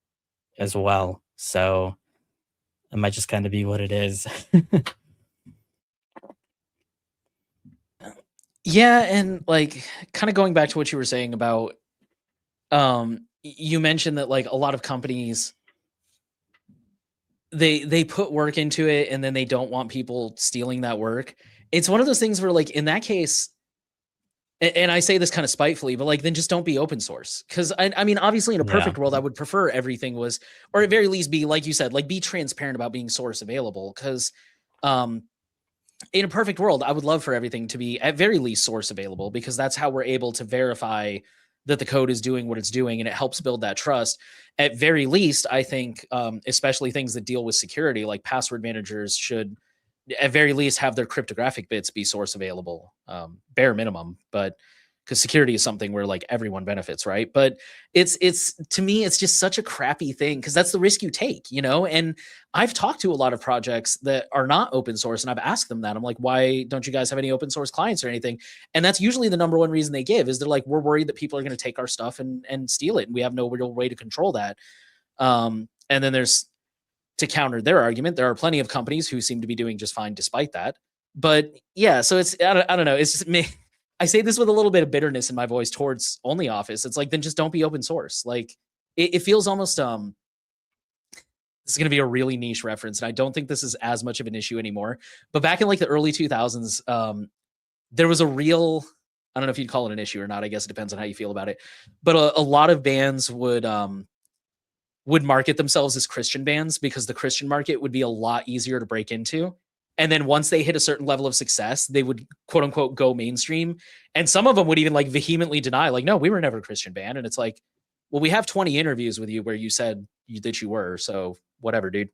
as well. So it might just kind of be what it is. Yeah, and like kind of going back to what you were saying about you mentioned that like a lot of companies they put work into it and then they don't want people stealing that work. It's one of those things where like in that case, and I say this kind of spitefully, but like then just don't be open source. Cause I mean, obviously in a Yeah. perfect world, I would prefer everything was, or at very least be, like you said, like be transparent about being source available. Cause um in a perfect world, I would love for everything to be at very least source available because that's how we're able to verify that the code is doing what it's doing and it helps build that trust. At very least, I think, especially things that deal with security, like password managers should at very least have their cryptographic bits be source available, bare minimum. But because security is something where like everyone benefits, right? But it's to me, it's just such a crappy thing because that's the risk you take, you know. And I've talked to a lot of projects that are not open source, and I've asked them that. I'm like, why don't you guys have any open source clients or anything? And that's usually the number one reason they give is they're like, we're worried that people are going to take our stuff and steal it, and we have no real way to control that. And then there's to counter their argument, there are plenty of companies who seem to be doing just fine despite that. But yeah, so it's I don't know. It's just me. I say this with a little bit of bitterness in my voice towards OnlyOffice. It's like then just don't be open source. Like it feels almost this is going to be a really niche reference, and I don't think this is as much of an issue anymore. But back in like the early 2000s, there was a real I don't know if you'd call it an issue or not. I guess it depends on how you feel about it. But a lot of bands would market themselves as Christian bands because the Christian market would be a lot easier to break into. And then once they hit a certain level of success, they would quote unquote go mainstream. And some of them would even like vehemently deny, like, no, we were never a Christian band. And it's like, well, we have 20 interviews with you where you said that you were. So whatever, dude.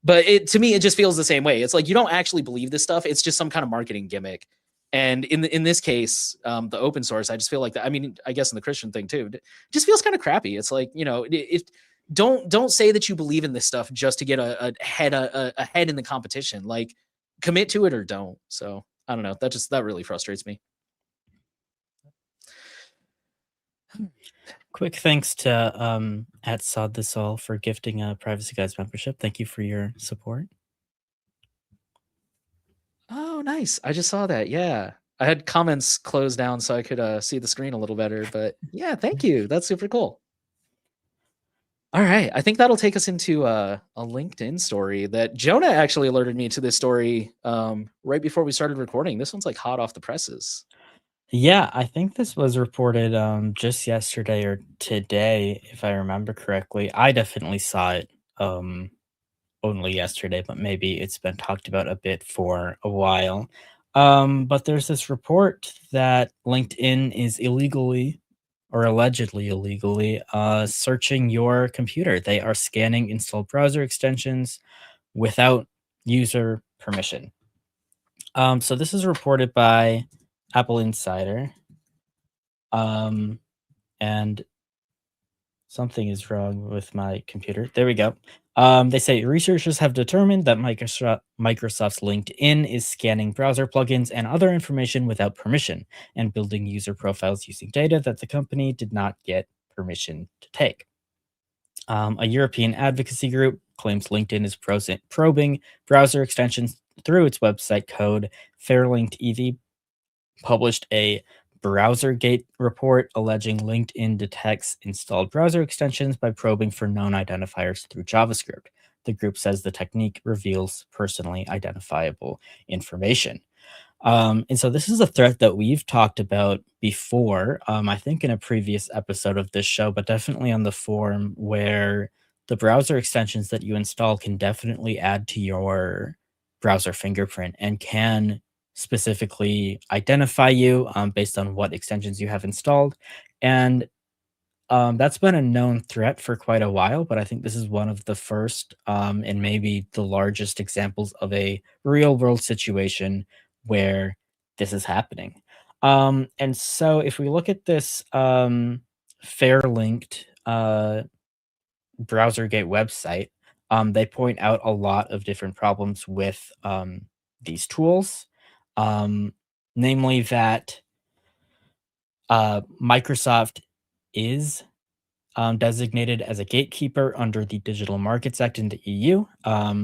But to me, it just feels the same way. It's like you don't actually believe this stuff. It's just some kind of marketing gimmick. And in this case, the open source, I just feel like that. I mean, I guess in the Christian thing too, it just feels kind of crappy. It's like, you know, if don't say that you believe in this stuff just to get a head in the competition. Like commit to it or don't. So I don't know. That really frustrates me. Quick thanks to at Sod This All for gifting a Privacy Guys membership. Thank you for your support. Oh, nice. I just saw that. Yeah. I had comments closed down so I could see the screen a little better. But yeah, thank you. That's super cool. All right. I think that'll take us into a LinkedIn story that Jonah actually alerted me to this story right before we started recording. This one's like hot off the presses. Yeah, I think this was reported just yesterday or today, if I remember correctly. I definitely saw it only yesterday, but maybe it's been talked about a bit for a while. But there's this report that LinkedIn is illegally or allegedly illegally searching your computer. They are scanning installed browser extensions without user permission. So this is reported by Apple Insider. And something is wrong with my computer. There we go. They say researchers have determined that Microsoft's LinkedIn is scanning browser plugins and other information without permission and building user profiles using data that the company did not get permission to take. A European advocacy group claims LinkedIn is probing browser extensions through its website code. Fairlinked EV published a BrowserGate report alleging LinkedIn detects installed browser extensions by probing for known identifiers through JavaScript. the group says the technique reveals personally identifiable information. And so this is a threat that we've talked about before, I think in a previous episode of this show, but definitely on the forum, where the browser extensions that you install can definitely add to your browser fingerprint and can specifically identify you based on what extensions you have installed. And that's been a known threat for quite a while, but I think this is one of the first, and maybe the largest examples of a real world situation where this is happening. And so if we look at this fair linked BrowserGate website, they point out a lot of different problems with these tools, um, namely that Microsoft is designated as a gatekeeper under the Digital Markets Act in the EU.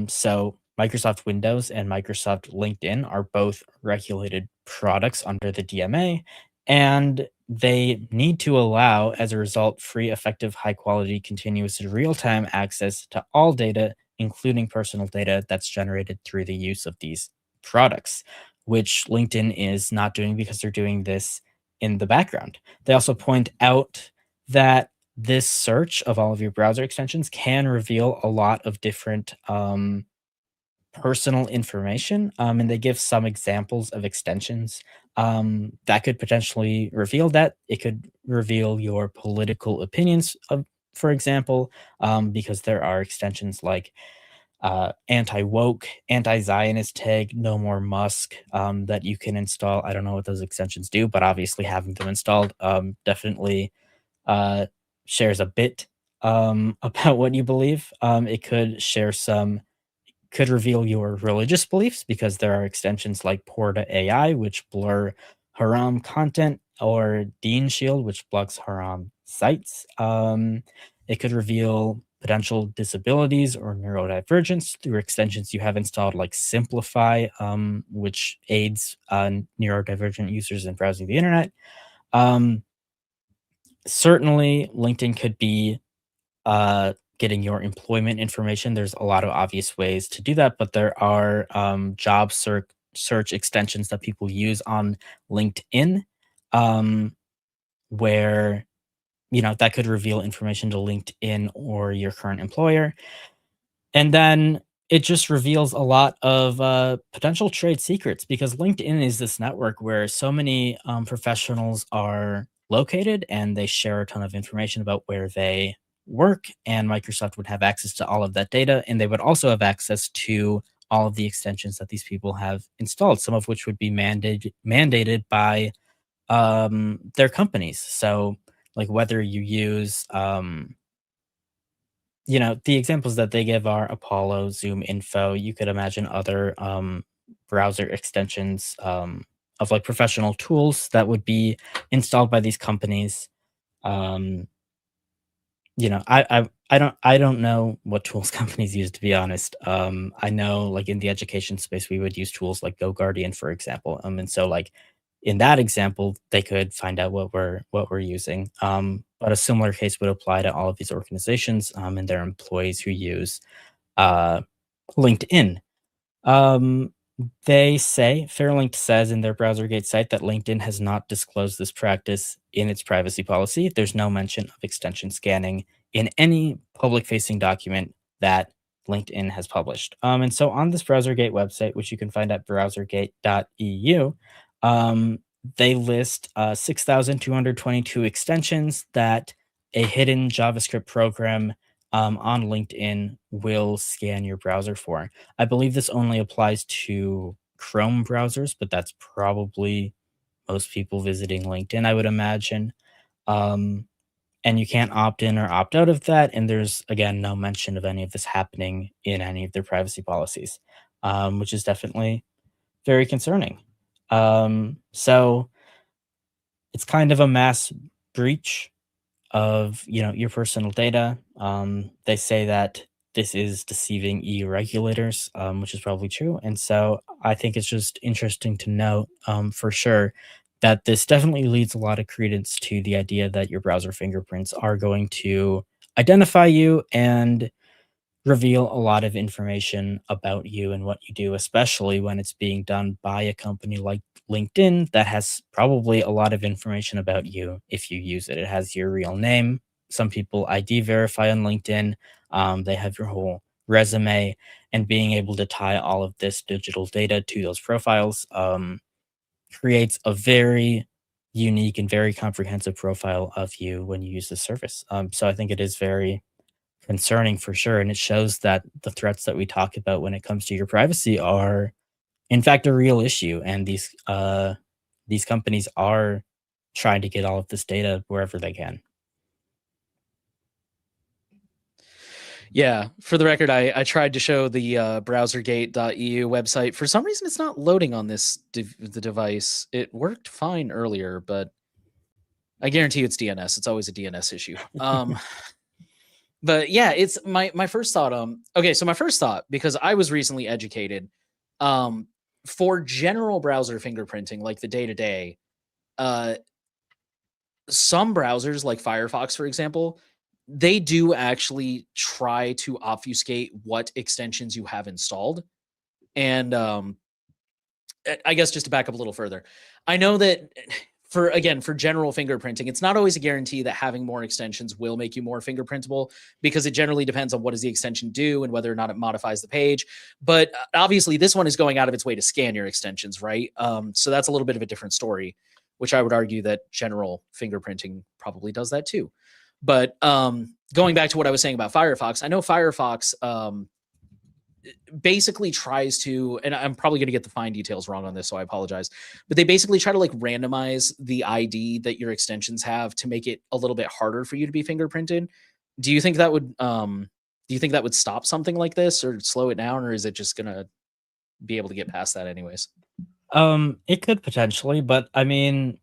So Microsoft Windows and Microsoft LinkedIn are both regulated products under the DMA, and they need to allow, as a result, free, effective, high quality, continuous, and real time access to all data, including personal data that's generated through the use of these products, which LinkedIn is not doing because they're doing this in the background. They also point out that this search of all of your browser extensions can reveal a lot of different personal information. And they give some examples of extensions that could potentially reveal that. It could reveal your political opinions, for example, because there are extensions like anti woke, anti Zionist tag, no more Musk that you can install. I don't know what those extensions do, but obviously having them installed definitely uh, shares a bit about what you believe. It could share some, could reveal your religious beliefs because there are extensions like Porta AI, which blur haram content, or Dean Shield, which blocks haram sites. It could reveal potential disabilities or neurodivergence through extensions you have installed, like Simplify, which aids neurodivergent users in browsing the internet. Um, Certainly, LinkedIn could be getting your employment information. There's a lot of obvious ways to do that, but there are job search extensions that people use on LinkedIn, um, where that could reveal information to LinkedIn or your current employer. And then it just reveals a lot of potential trade secrets because LinkedIn is this network where so many professionals are located and they share a ton of information about where they work. And Microsoft would have access to all of that data. And they would also have access to all of the extensions that these people have installed, some of which would be mandated by their companies. So, like whether you use the examples that they give are Apollo, Zoom Info. You could imagine other browser extensions of like professional tools that would be installed by these companies. Um, I don't know what tools companies use, to be honest. I know like in the education space we would use tools like GoGuardian, for example. And so like in that example, they could find out what we're using. But a similar case would apply to all of these organizations and their employees who use uh, LinkedIn. Um, they say, Fairlink says in their BrowserGate site that LinkedIn has not disclosed this practice in its privacy policy. There's no mention of extension scanning in any public facing document that LinkedIn has published. And so on this BrowserGate website, which you can find at browsergate.eu, um, they list 6,222 extensions that a hidden JavaScript program on LinkedIn will scan your browser for. I believe this only applies to Chrome browsers, but that's probably most people visiting LinkedIn, I would imagine. Um, and you can't opt in or opt out of that. And there's, again, no mention of any of this happening in any of their privacy policies, which is definitely very concerning. So it's kind of a mass breach of your personal data. They say that this is deceiving EU regulators, which is probably true. And so I think it's just interesting to note for sure that this definitely leads a lot of credence to the idea that your browser fingerprints are going to identify you and reveal a lot of information about you and what you do, especially when it's being done by a company like LinkedIn that has probably a lot of information about you if you use it. It has your real name. Some people ID verify on LinkedIn. They have your whole resume, and being able to tie all of this digital data to those profiles creates a very unique and very comprehensive profile of you when you use the service. So I think it is very concerning for sure, and it shows that the threats that we talk about when it comes to your privacy are, in fact, a real issue, and these companies are trying to get all of this data wherever they can. Yeah, for the record, I tried to show the browsergate.eu website. For some reason, it's not loading on this the device. It worked fine earlier, but I guarantee you it's DNS. It's always a DNS issue. But yeah, it's my first thought. Okay, so my first thought, because I was recently educated, for general browser fingerprinting, like the day to day, some browsers like Firefox, for example, they do actually try to obfuscate what extensions you have installed. And I guess just to back up a little further, I know that for general fingerprinting, it's not always a guarantee that having more extensions will make you more fingerprintable, because it generally depends on what does the extension do and whether or not it modifies the page. But obviously, this one is going out of its way to scan your extensions, right? So that's a little bit of a different story, which I would argue that general fingerprinting probably does that too. But going back to what I was saying about Firefox, I know Firefox basically tries to, and I'm probably going to get the fine details wrong on this, so I apologize, but they basically try to like randomize the ID that your extensions have to make it a little bit harder for you to be fingerprinted. Do you think that would stop something like this or slow it down, or is it just going to be able to get past that anyways? It could potentially, but I mean,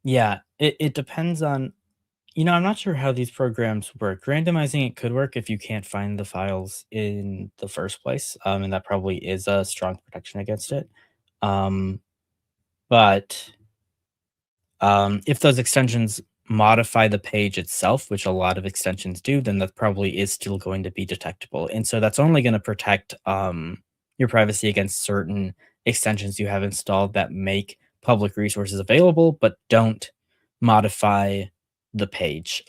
yeah, it depends on, I'm not sure how these programs work. Randomizing it could work if you can't find the files in the first place, and that probably is a strong protection against it. Um, but if those extensions modify the page itself, which a lot of extensions do, then that probably is still going to be detectable. And so that's only going to protect your privacy against certain extensions you have installed that make public resources available, but don't modify the page,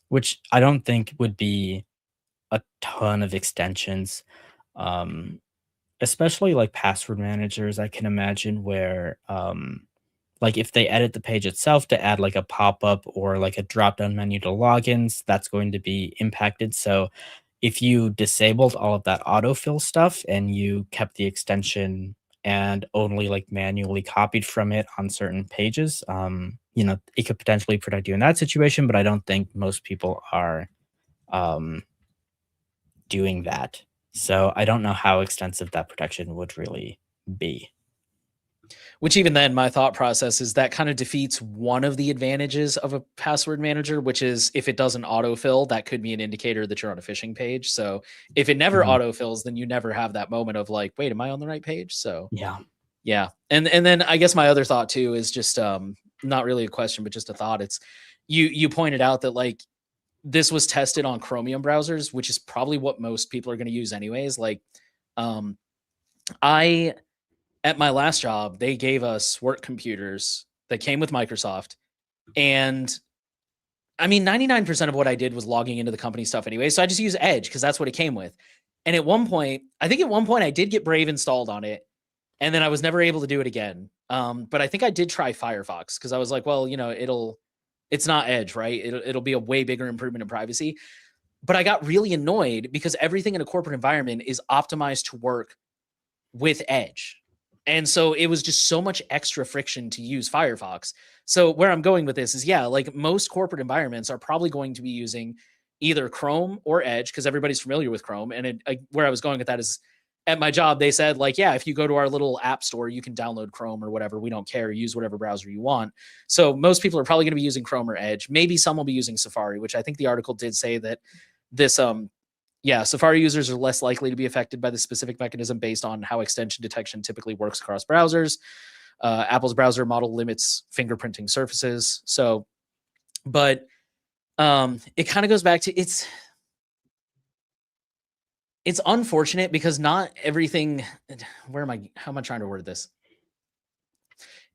which I don't think would be a ton of extensions, um, especially like password managers. I can imagine where like, if they edit the page itself to add, like, a pop-up or, like, a drop-down menu to logins, that's going to be impacted. So, if you disabled all of that autofill stuff and you kept the extension and only, like, manually copied from it on certain pages, it could potentially protect you in that situation, but I don't think most people are, um, doing that. So, I don't know how extensive that protection would really be. Which even then, my thought process is that kind of defeats one of the advantages of a password manager, which is if it doesn't autofill, that could be an indicator that you're on a phishing page. So if it never Mhm. autofills, then you never have that moment of like, wait, am I on the right page? So Yeah. yeah. And then I guess my other thought too is just not really a question, but just a thought. It's you pointed out that like this was tested on Chromium browsers, which is probably what most people are going to use anyways. Like um I at my last job, they gave us work computers that came with Microsoft. And I mean, 99% of what I did was logging into the company stuff anyway. So I just use Edge because that's what it came with. And at one point, I think at one point I did get Brave installed on it. And then I was never able to do it again. But I think I did try Firefox because I was like, well, it's not Edge, right? It'll be a way bigger improvement in privacy. But I got really annoyed because everything in a corporate environment is optimized to work with Edge. And so it was just so much extra friction to use Firefox. So where I'm going with this is, yeah, like most corporate environments are probably going to be using either Chrome or Edge because everybody's familiar with Chrome. And where I was going with that is at my job, they said like, yeah, if you go to our little app store, you can download Chrome or whatever. We don't care. Use whatever browser you want. So most people are probably going to be using Chrome or Edge. Maybe some will be using Safari, which I think the article did say that this yeah, Safari users are less likely to be affected by the specific mechanism based on how extension detection typically works across browsers. Apple's browser model limits fingerprinting surfaces. So, but it kind of goes back to it's unfortunate because not everything. How am I trying to word this?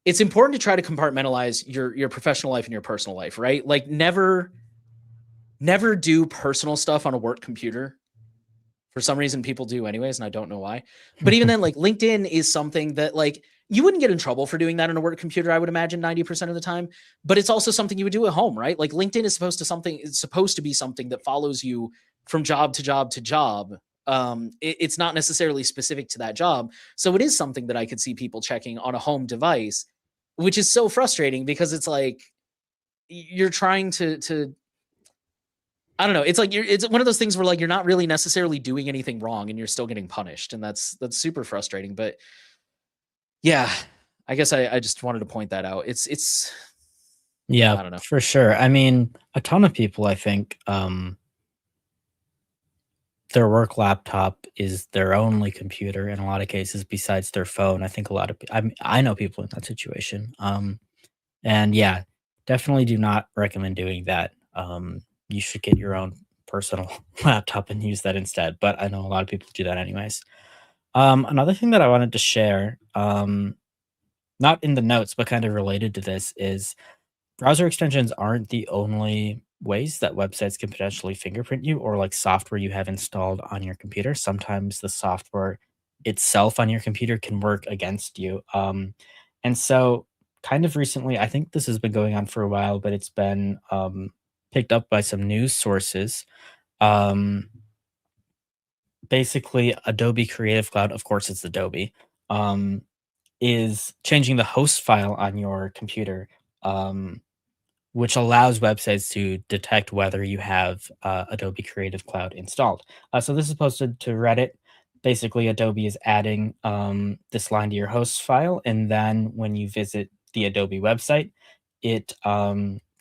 It's important to try to compartmentalize your professional life and your personal life, right? Like never do personal stuff on a work computer. For some reason, people do anyways, and I don't know why. But even then, like LinkedIn is something that like you wouldn't get in trouble for doing that on a work computer, I would imagine 90% of the time. But it's also something you would do at home, right? Like LinkedIn is supposed to be something that follows you from job to job to job. It's not necessarily specific to that job. So it is something that I could see people checking on a home device, which is so frustrating because it's like you're trying to I don't know. It's like it's one of those things where like you're not really necessarily doing anything wrong and you're still getting punished, and that's super frustrating. But yeah, I guess I just wanted to point that out. It's Yeah, I don't know. for sure. I mean, a ton of people, I think, their work laptop is their only computer in a lot of cases besides their phone. I think a lot of I know people in that situation. And yeah, definitely do not recommend doing that. You should get your own personal laptop and use that instead. But I know a lot of people do that anyways. Another thing that I wanted to share, not in the notes, but kind of related to this, is browser extensions aren't the only ways that websites can potentially fingerprint you or like software you have installed on your computer. Sometimes the software itself on your computer can work against you. And so, kind of recently, I think this has been going on for a while, but it's been picked up by some news sources. Um, Basically, Adobe Creative Cloud, of course, it's Adobe, um, is changing the host file on your computer. Which allows websites to detect whether you have Adobe Creative Cloud installed. So this is posted to Reddit. Basically, Adobe is adding this line to your host file, and then when you visit the Adobe website, it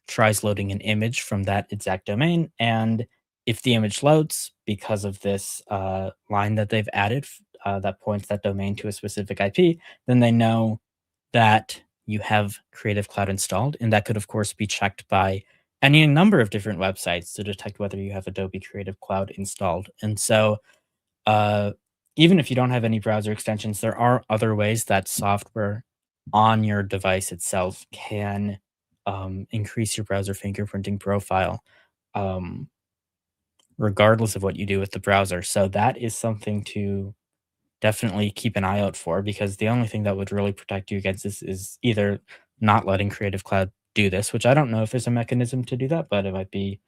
tries loading an image from that exact domain. And if the image loads because of this line that they've added that points that domain to a specific IP, then they know that you have Creative Cloud installed, and that could, of course, be checked by any number of different websites to detect whether you have Adobe Creative Cloud installed. And so, uh, even if you don't have any browser extensions, there are other ways that software on your device itself can increase your browser fingerprinting profile, um, regardless of what you do with the browser. So that is something to definitely keep an eye out for, because the only thing that would really protect you against this is either not letting Creative Cloud do this, which I don't know if there's a mechanism to do that, but it might be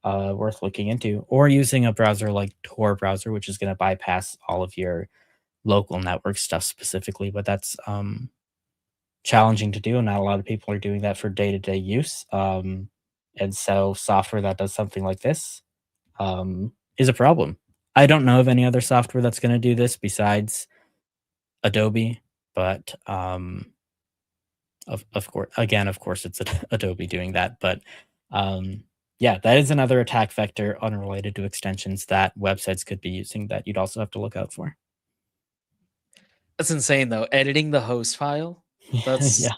worth looking into, or using a browser like Tor browser, which is going to bypass all of your local network stuff specifically. But that's challenging to do, and not a lot of people are doing that for day-to-day use. And so software that does something like this is a problem. I don't know of any other software that's going to do this besides Adobe, but of course, again, of course, it's Adobe doing that. But yeah, that is another attack vector unrelated to extensions that websites could be using that you'd also have to look out for. That's insane though. Editing the host file. That's Yeah.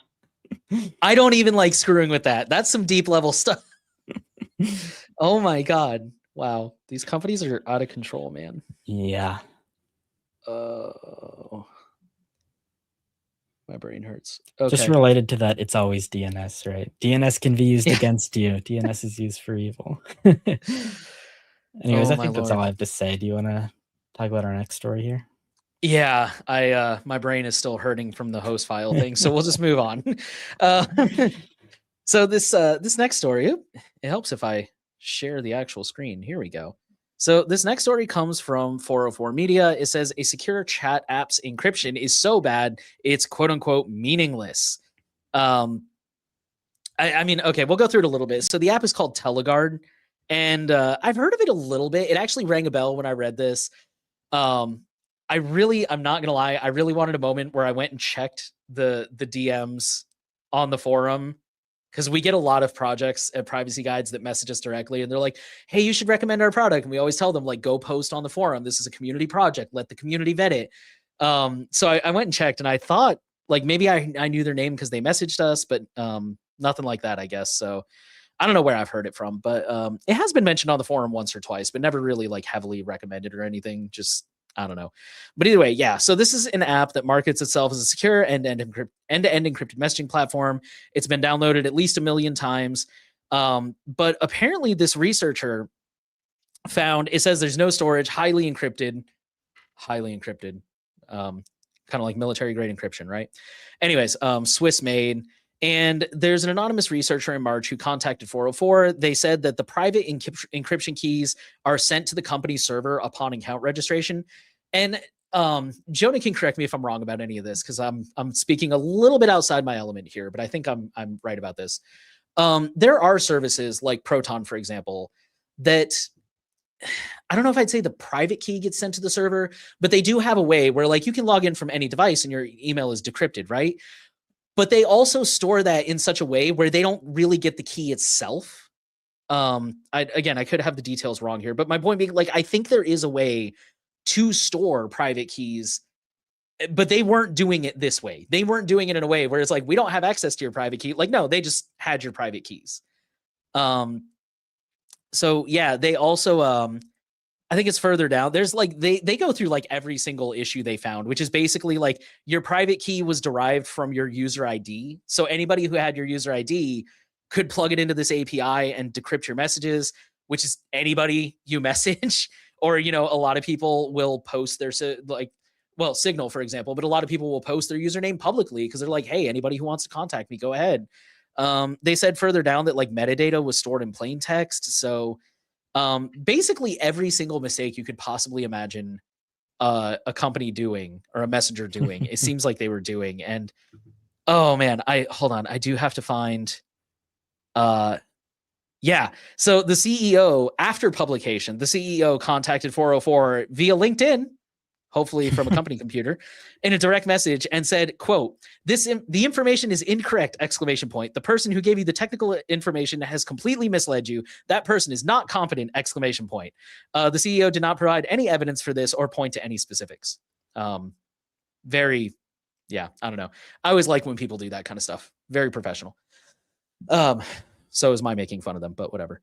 I don't even like screwing with that. That's some deep level stuff. Oh my god. Wow. These companies are out of control, man. Yeah. Oh. My brain hurts. Just Okay. related to that, it's always DNS, right? DNS can be used Yeah. against you. DNS is used for evil. Anyways, Oh I my think that's all lord. I have to say. Do you want to talk about our next story here? Yeah, my brain is still hurting from the host file thing, so we'll just move on. Uh, so this next story, it helps if I share the actual screen. Here we go. So this next story comes from 404 Media. It says a secure chat app's encryption is so bad it's quote unquote meaningless. Um, I mean, okay, we'll go through it a little bit. So the app is called Teleguard, and I've heard of it a little bit. It actually rang a bell when I read this. Um, I'm not gonna lie, I really wanted a moment where I went and checked the DMs on the forum, because we get a lot of projects at Privacy Guides that message us directly, and they're like, "Hey, you should recommend our product." And we always tell them like, "Go post on the forum. This is a community project. Let the community vet it." So I went and checked, and I thought like maybe I knew their name because they messaged us, but nothing like that, I guess. So I don't know where I've heard it from, but it has been mentioned on the forum once or twice, but never really like heavily recommended or anything. Just I don't know. But either way, yeah. So this is an app that markets itself as a secure end-to-end encrypted messaging platform. It's been downloaded at least 1 million times. But apparently this researcher found, it says there's no storage, highly encrypted, kind of like military grade encryption, right? Anyways, Swiss made. And there's an anonymous researcher in March who contacted 404. They said that the private encryption keys are sent to the company's server upon account registration. And Jonah can correct me if I'm wrong about any of this, because I'm speaking a little bit outside my element here, but I think I'm right about this. There are services like Proton, for example, that I don't know if I'd say the private key gets sent to the server, but they do have a way where like you can log in from any device and your email is decrypted, right? But they also store that in such a way where they don't really get the key itself. I could have the details wrong here, but my point being, like, I think there is a way to store private keys, but they weren't doing it this way. They weren't doing it in a way where it's like, we don't have access to your private key. Like, no, they just had your private keys. So yeah, they also, I think it's further down. There's like, they go through like every single issue they found, which is basically like your private key was derived from your user ID. So anybody who had your user ID could plug it into this API and decrypt your messages, which is anybody you message. Or, you know, a lot of people will post their Signal, for example, but a lot of people will post their username publicly because they're like, hey, anybody who wants to contact me, go ahead. They said further down that like metadata was stored in plain text. So basically every single mistake you could possibly imagine a company doing or a messenger doing, it seems like they were doing. And oh man, hold on. I do have to find, yeah. So the CEO, after publication, the CEO contacted 404 via LinkedIn, hopefully from a company computer, in a direct message and said, quote, the information is incorrect, exclamation point. The person who gave you the technical information has completely misled you. That person is not competent, exclamation point. The CEO did not provide any evidence for this or point to any specifics. Very, yeah, I don't know. I always like when people do that kind of stuff. Very professional. So is my making fun of them, but whatever.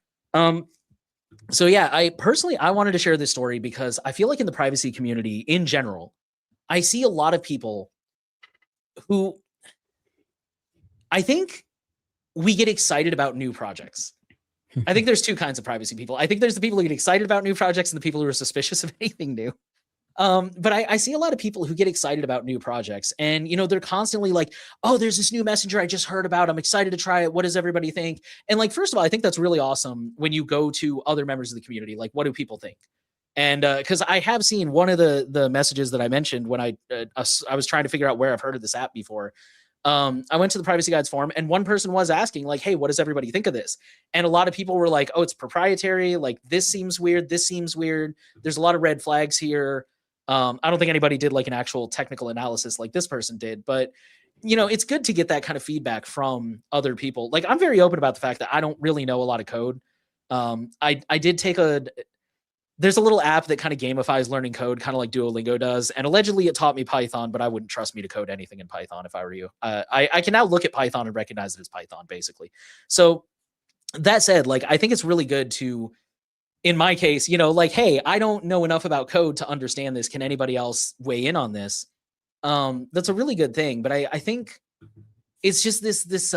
So yeah, I wanted to share this story because I feel like in the privacy community in general, I see a lot of people who I think we get excited about new projects. I think there's two kinds of privacy people. I think there's the people who get excited about new projects and the people who are suspicious of anything new. But I see a lot of people who get excited about new projects and, you know, they're constantly like, oh, there's this new messenger I just heard about. I'm excited to try it. What does everybody think? And like, first of all, I think that's really awesome when you go to other members of the community. Like, what do people think? And because I have seen one of the messages that I mentioned when I was trying to figure out where I've heard of this app before. I went to the Privacy Guides forum and one person was asking like, hey, what does everybody think of this? And a lot of people were like, oh, it's proprietary. Like, this seems weird. This seems weird. There's a lot of red flags here. I don't think anybody did like an actual technical analysis like this person did, but you know, it's good to get that kind of feedback from other people. Like, I'm very open about the fact that I don't really know a lot of code. I did take there's a little app that kind of gamifies learning code, kind of like Duolingo does. And allegedly it taught me Python, but I wouldn't trust me to code anything in Python if I were you. I can now look at Python and recognize it as Python basically. So that said, like, I think it's really good to, in my case, you know, like, hey, I don't know enough about code to understand this. Can anybody else weigh in on this? That's a really good thing. But I think it's just this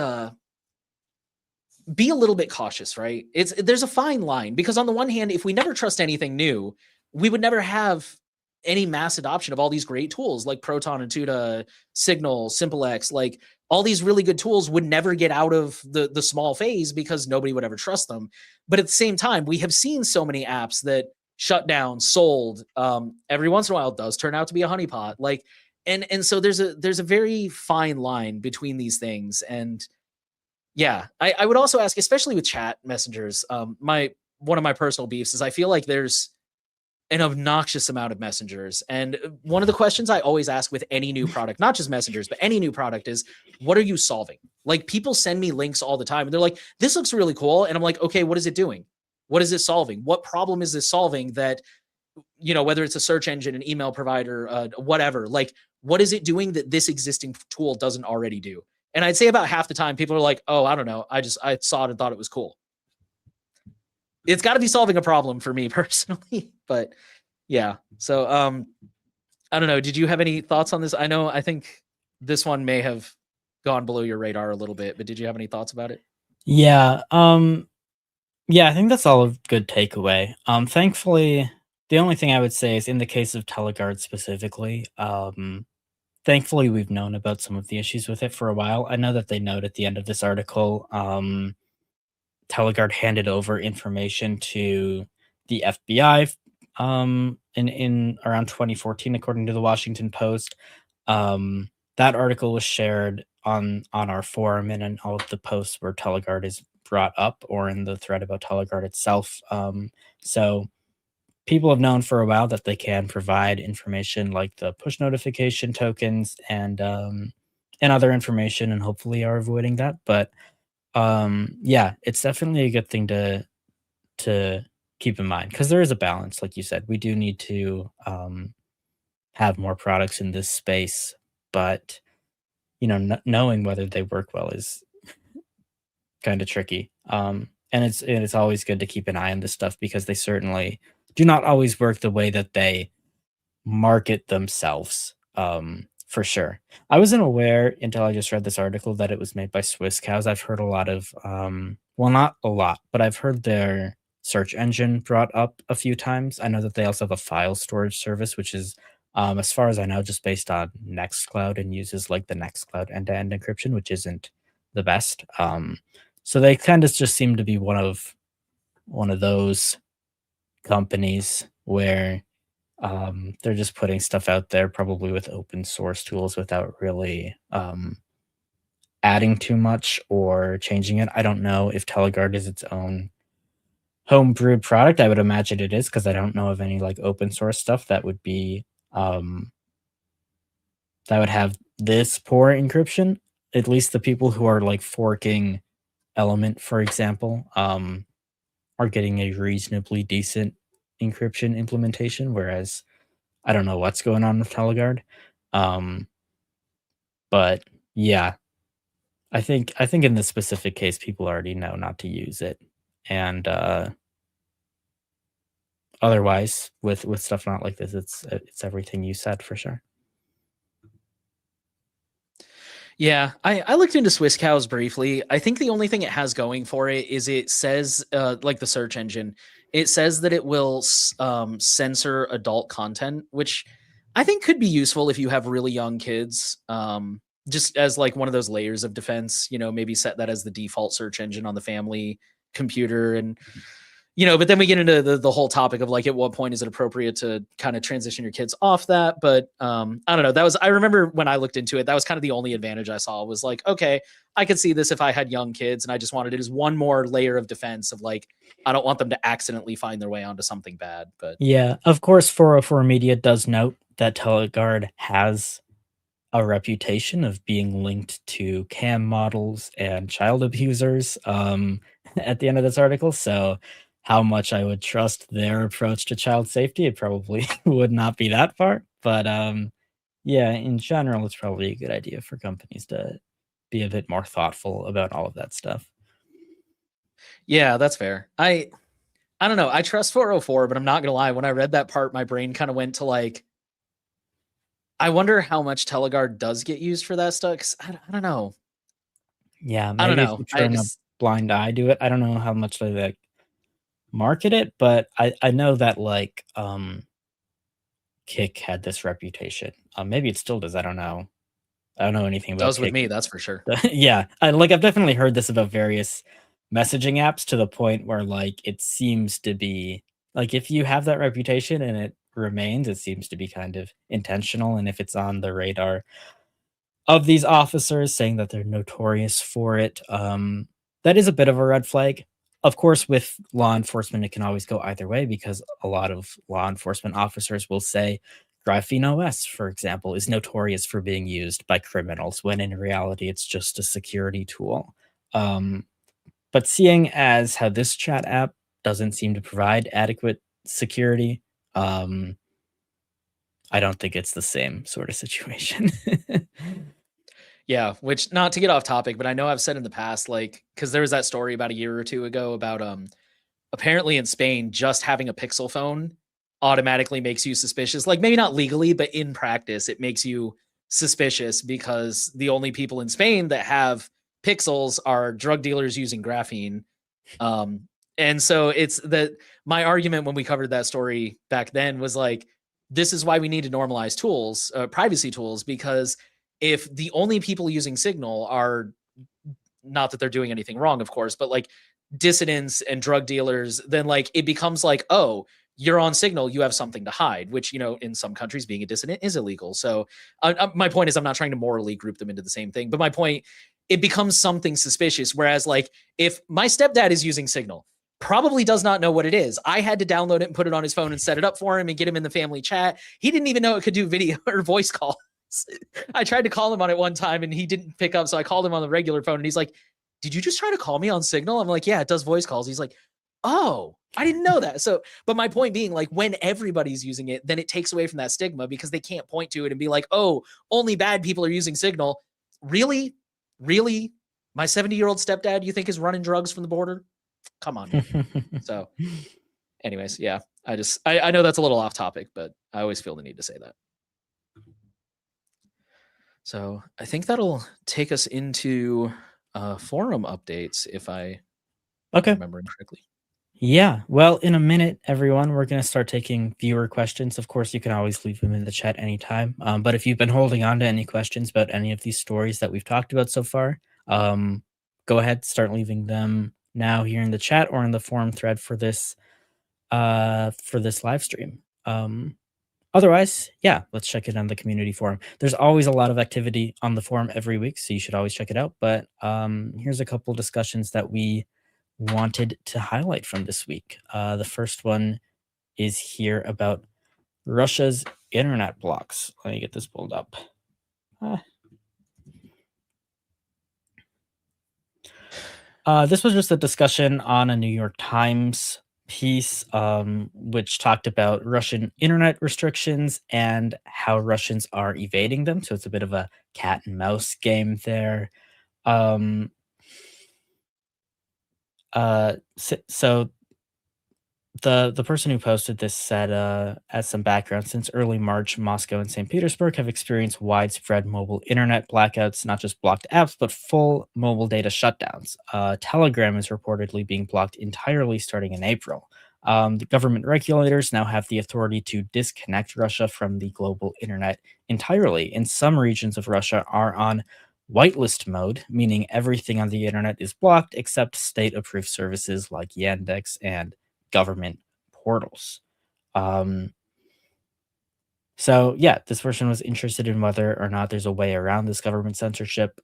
be a little bit cautious, right? There's a fine line because on the one hand, if we never trust anything new, we would never have any mass adoption of all these great tools like Proton and Tuda, Signal, SimpleX, like all these really good tools would never get out of the small phase because nobody would ever trust them. But at the same time, we have seen so many apps that shut down, sold. Every once in a while, it does turn out to be a honeypot. Like, and so there's a very fine line between these things. And yeah, I would also ask, especially with chat messengers, one of my personal beefs is I feel like there's an obnoxious amount of messengers. And one of the questions I always ask with any new product, not just messengers, but any new product is, what are you solving? Like, people send me links all the time and they're like, this looks really cool. And I'm like, okay, what is it doing? What is it solving? What problem is this solving that, you know, whether it's a search engine, an email provider, whatever, like, what is it doing that this existing tool doesn't already do? And I'd say about half the time people are like, oh, I don't know. I saw it and thought it was cool. it's got to be solving a problem for me personally. But yeah, so I don't know. Did you have any thoughts on this? I think this one may have gone below your radar a little bit, but did you have any thoughts about it? Yeah, yeah, I think that's all a good takeaway. Thankfully, the only thing I would say is in the case of Teleguard specifically, thankfully we've known about some of the issues with it for a while. I know that they note at the end of this article, Teleguard handed over information to the FBI in around 2014, according to the Washington Post. That article was shared on our forum and in all of the posts where Teleguard is brought up or in the thread about Teleguard itself. So people have known for a while that they can provide information like the push notification tokens and other information, and hopefully are avoiding that. But yeah, it's definitely a good thing to keep in mind because there is a balance, like you said. We do need to have more products in this space, but knowing whether they work well is kind of tricky. And it's always good to keep an eye on this stuff because they certainly do not always work the way that they market themselves. For sure. I wasn't aware until I just read this article that it was made by Swiss Cows. I've heard a lot of, well, not a lot, but I've heard their search engine brought up a few times. I know that they also have a file storage service, which is, as far as I know, just based on Nextcloud and uses like the Nextcloud end-to-end encryption, which isn't the best. So they kind of just seem to be one of those companies where they're just putting stuff out there, probably with open source tools without really adding too much or changing it. I don't know if Teleguard is its own homebrewed product. I would imagine it is because I don't know of any like open source stuff that would be that would have this poor encryption. At least the people who are like forking Element, for example, are getting a reasonably decent encryption implementation, whereas I don't know what's going on with Teleguard. But yeah, I think in this specific case, people already know not to use it, and otherwise, with stuff not like this, it's everything you said for sure. Yeah, I looked into Swiss Cows briefly. I think the only thing it has going for it is it says, like the search engine, it says that it will censor adult content, which I think could be useful if you have really young kids. Just as like one of those layers of defense, maybe set that as the default search engine on the family computer. And but then we get into the whole topic of like, at what point is it appropriate to kind of transition your kids off that? But I don't know. I remember when I looked into it, that was kind of the only advantage I saw was like, okay, I could see this if I had young kids, and I just wanted it as one more layer of defense of like, I don't want them to accidentally find their way onto something bad. But Yeah, of course, 404 Media does note that Teleguard has a reputation of being linked to cam models and child abusers at the end of this article. So, how much I would trust their approach to child safety, it probably would not be that far. But yeah, in general, it's probably a good idea for companies to be a bit more thoughtful about all of that stuff. yeah, that's fair. I don't know. I trust 404, but I'm not gonna lie. When I read that part, my brain kind of went to like, I wonder how much Teleguard does get used for that stuff. 'Cause I don't know. Yeah, I don't maybe if know. you I turn a just blind eye to it, I don't know how much they like market it, but I know that like Kick had this reputation. Maybe it still does. I don't know. I don't know anything about does with Kick. me, that's for sure. Yeah, I've definitely heard this about various messaging apps to the point where like it seems to be like if you have that reputation and it remains, it seems to be kind of intentional. And if it's on the radar of these officers saying that they're notorious for it, that is a bit of a red flag. Of course, with law enforcement, it can always go either way because a lot of law enforcement officers will say Graphene OS, for example, is notorious for being used by criminals when in reality it's just a security tool. Um, but seeing as how this chat app doesn't seem to provide adequate security, I don't think it's the same sort of situation. Yeah, which, not to get off topic, but I know I've said in the past, like, because there was that story about a year or two ago about apparently in Spain, just having a Pixel phone automatically makes you suspicious. Like maybe not legally, but in practice, it makes you suspicious because the only people in Spain that have Pixels are drug dealers using graphene. And so it's that my argument when we covered that story back then was like, this is why we need to normalize tools, privacy tools, because if the only people using Signal are, not that they're doing anything wrong, of course, but like dissidents and drug dealers, then like it becomes like, oh, you're on Signal, you have something to hide, which, you know, in some countries being a dissident is illegal. So my point is, I'm not trying to morally group them into the same thing, but my point, it becomes something suspicious. Whereas like if my stepdad is using Signal, probably does not know what it is. I had to download it and put it on his phone and set it up for him and get him in the family chat. He didn't even know it could do video or voice calls. I tried to call him on it one time and he didn't pick up. So I called him on the regular phone and he's like, did you just try to call me on Signal? I'm like, yeah, it does voice calls. He's like, oh, I didn't know that. So, but my point being, like, when everybody's using it, then it takes away from that stigma because they can't point to it and be like, oh, only bad people are using Signal. Really? Really? My 70-year-old stepdad, you think is running drugs from the border? Come on. So anyways, yeah, I know that's a little off topic, but I always feel the need to say that. So I think that'll take us into forum updates, if I remember correctly. Yeah. Well, in a minute, everyone, we're going to start taking viewer questions. Of course, you can always leave them in the chat anytime. But if you've been holding on to any questions about any of these stories that we've talked about so far, go ahead, start leaving them now here in the chat or in the forum thread for this live stream. Otherwise, yeah, let's check it on the community forum. There's always a lot of activity on the forum every week, so you should always check it out. But here's a couple discussions that we wanted to highlight from this week. The first one is here about Russia's internet blocks. Let me get this pulled up. This was just a discussion on a New York Times piece, which talked about Russian internet restrictions and how Russians are evading them. So it's a bit of a cat and mouse game there. So the person who posted this said, as some background, since early March, Moscow and St. Petersburg have experienced widespread mobile internet blackouts, not just blocked apps, but full mobile data shutdowns. Telegram is reportedly being blocked entirely starting in April. The government regulators now have the authority to disconnect Russia from the global internet entirely. And some regions of Russia are on whitelist mode, meaning everything on the internet is blocked except state-approved services like Yandex and government portals. So yeah, this person was interested in whether or not there's a way around this government censorship,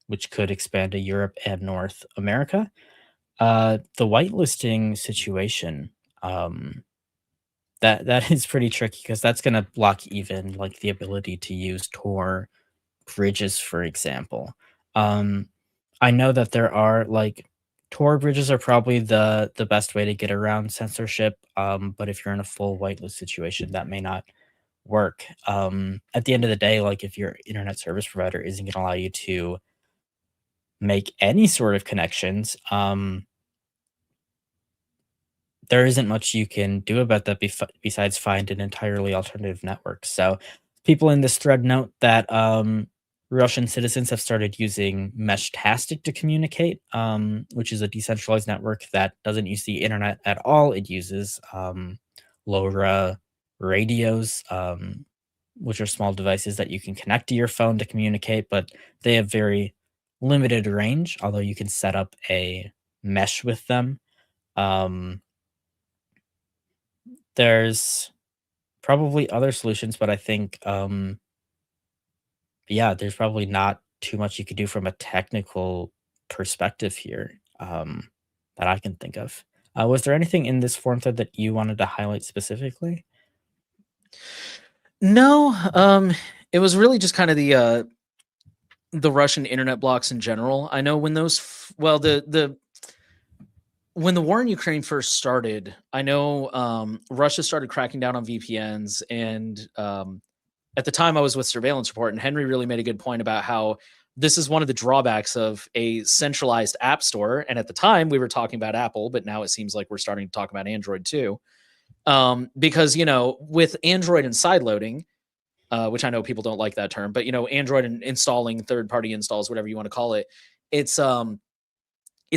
which could expand to Europe and North America. The whitelisting situation, that is pretty tricky because that's going to block even like the ability to use Tor bridges, for example. I know that there are like Tor bridges are probably the best way to get around censorship. But if you're in a full whitelist situation, that may not work. At the end of the day, like if your internet service provider isn't going to allow you to make any sort of connections, there isn't much you can do about that besides find an entirely alternative network. So people in this thread note that Russian citizens have started using Meshtastic to communicate, which is a decentralized network that doesn't use the internet at all. It uses LoRa radios, which are small devices that you can connect to your phone to communicate, but they have very limited range, although you can set up a mesh with them. There's probably other solutions, but I think yeah, there's probably not too much you could do from a technical perspective here, that I can think of. Was there anything in this forum thread that you wanted to highlight specifically? No, it was really just kind of the Russian internet blocks in general. I know when those, when the war in Ukraine first started, I know Russia started cracking down on VPNs, and at the time I was with Surveillance Report, and Henry really made a good point about how this is one of the drawbacks of a centralized app store. And at the time, we were talking about Apple, but now it seems like we're starting to talk about Android too. Because with Android and sideloading, which I know people don't like that term, but Android and installing third-party installs, whatever you want to call it, it's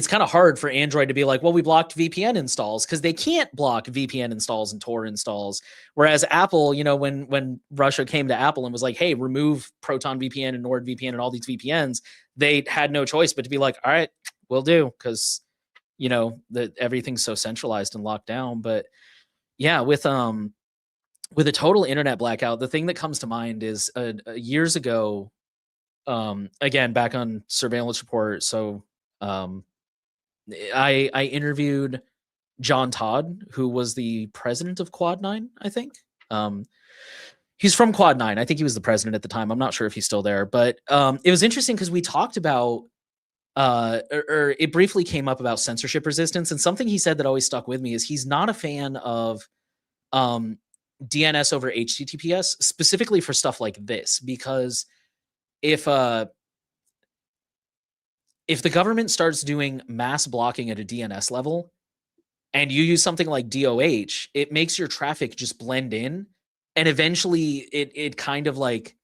kind of hard for Android to be like, well, we blocked VPN installs, because they can't block VPN installs and Tor installs. Whereas Apple, when Russia came to Apple and was like, hey, remove Proton VPN and NordVPN and all these VPNs, they had no choice but to be like, all right, we'll do, because everything's so centralized and locked down. But yeah, with a total internet blackout, the thing that comes to mind is years ago, again, back on Surveillance Report. So I interviewed John Todd, who was the president of Quad 9, I think. He's from Quad 9. I think he was the president at the time. I'm not sure if he's still there, but it was interesting because we talked about, or it briefly came up about censorship resistance. And something he said that always stuck with me is he's not a fan of DNS over HTTPS, specifically for stuff like this, because if the government starts doing mass blocking at a DNS level and you use something like DOH, it makes your traffic just blend in. And eventually it kind of like,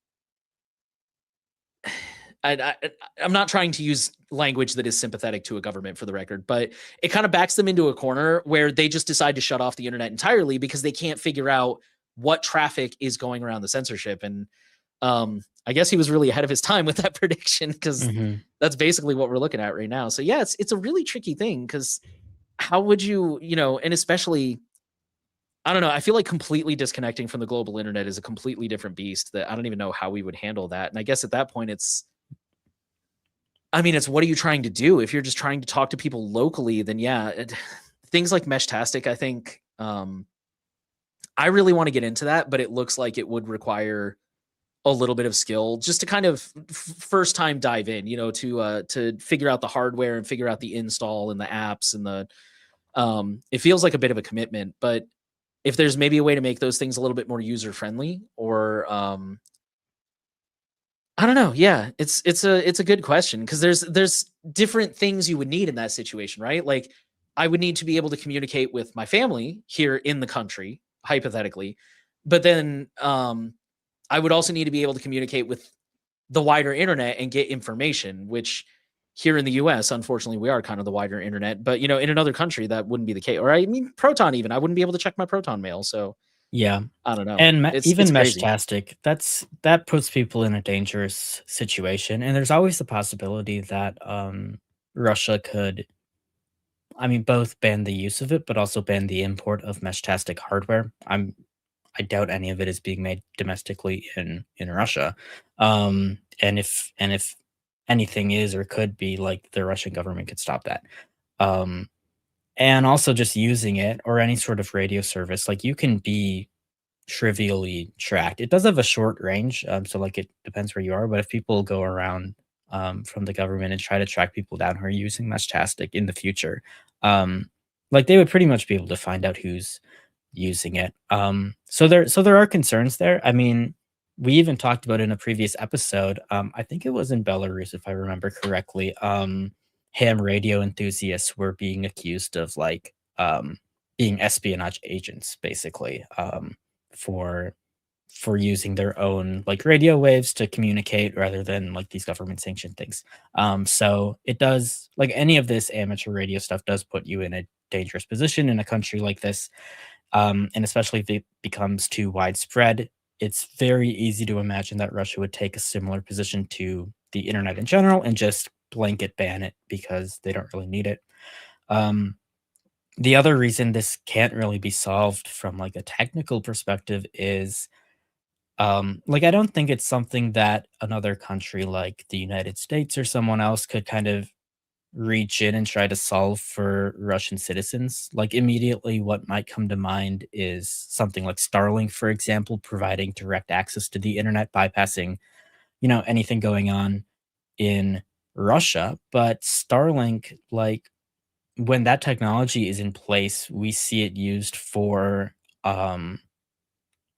I'm not trying to use language that is sympathetic to a government, for the record, but it kind of backs them into a corner where they just decide to shut off the internet entirely because they can't figure out what traffic is going around the censorship. And I guess he was really ahead of his time with that prediction, because that's basically what we're looking at right now. So yeah, it's a really tricky thing, because how would you, and especially, I don't know, I feel like completely disconnecting from the global internet is a completely different beast that I don't even know how we would handle that. And I guess at that point it's what are you trying to do? If you're just trying to talk to people locally, then yeah, things like Meshtastic, I think, I really want to get into that, but it looks like it would require a little bit of skill just to kind of first time dive in, to figure out the hardware and figure out the install and the apps and it feels like a bit of a commitment. But if there's maybe a way to make those things a little bit more user friendly, or I don't know. Yeah, it's a good question, because there's different things you would need in that situation, right? Like I would need to be able to communicate with my family here in the country, hypothetically, but then I would also need to be able to communicate with the wider internet and get information, which here in the US, unfortunately, we are kind of the wider internet, but in another country that wouldn't be the case. Or Proton, even I wouldn't be able to check my Proton mail. So Yeah. I don't know. And even It's crazy. Meshtastic, that puts people in a dangerous situation. And there's always the possibility that Russia could, both ban the use of it, but also ban the import of Meshtastic hardware. I doubt any of it is being made domestically in Russia. And if anything is or could be, like, the Russian government could stop that. And also just using it or any sort of radio service, like, you can be trivially tracked. It does have a short range, so, like, it depends where you are, but if people go around, from the government and try to track people down who are using Meshtastic in the future, like, they would pretty much be able to find out who's using it. So there are concerns there. We even talked about in a previous episode, I think it was in Belarus, if I remember correctly, ham radio enthusiasts were being accused of, like, being espionage agents, basically, for using their own, like, radio waves to communicate rather than, like, these government sanctioned things. So it does, like, any of this amateur radio stuff does put you in a dangerous position in a country like this. And especially if it becomes too widespread, it's very easy to imagine that Russia would take a similar position to the internet in general and just blanket ban it because they don't really need it. Um, the other reason this can't really be solved from, like, a technical perspective is, like, I don't think it's something that another country like the United States or someone else could kind of reach in and try to solve for Russian citizens. Like, immediately, what might come to mind is something like Starlink, for example, providing direct access to the internet, bypassing, anything going on in Russia. But Starlink, like, when that technology is in place, we see it used for, um,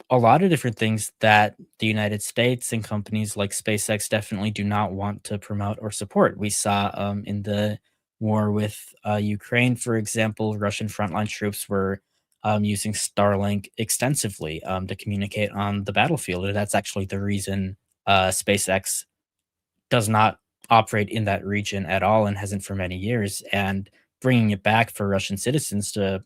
a lot of different things that the United States and companies like SpaceX definitely do not want to promote or support. We saw in the war with Ukraine, for example, Russian frontline troops were using Starlink extensively to communicate on the battlefield. And that's actually the reason SpaceX does not operate in that region at all and hasn't for many years. And bringing it back for Russian citizens to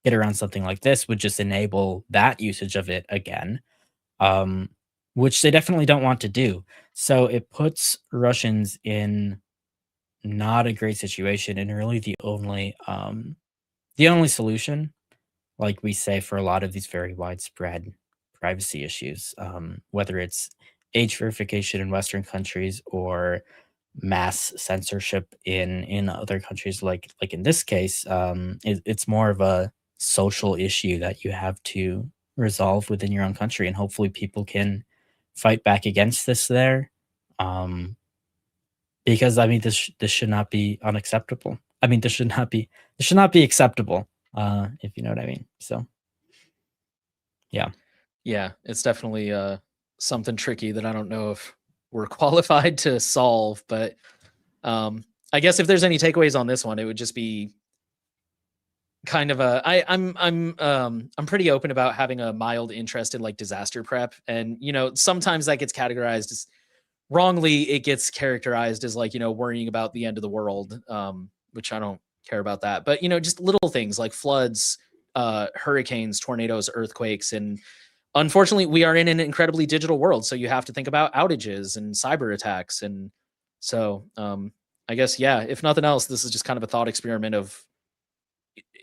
get around something like this would just enable that usage of it again, um, which they definitely don't want to do. So it puts Russians in not a great situation, and really the only solution, like we say, for a lot of these very widespread privacy issues, whether it's age verification in Western countries or mass censorship in other countries, like in this case, it's more of a social issue that you have to resolve within your own country, and hopefully people can fight back against this there. Um, because I mean, this should not be unacceptable. I mean, this should not be acceptable. If you know what I mean. So yeah. Yeah, it's definitely something tricky that I don't know if we're qualified to solve. But I guess if there's any takeaways on this one, it would just be kind of I'm pretty open about having a mild interest in like disaster prep, and sometimes that gets categorized as wrongly. It gets characterized as like worrying about the end of the world, which I don't care about that. But just little things like floods, hurricanes, tornadoes, earthquakes, and unfortunately we are in an incredibly digital world, so you have to think about outages and cyber attacks. And so I guess, yeah, if nothing else, this is just kind of a thought experiment of,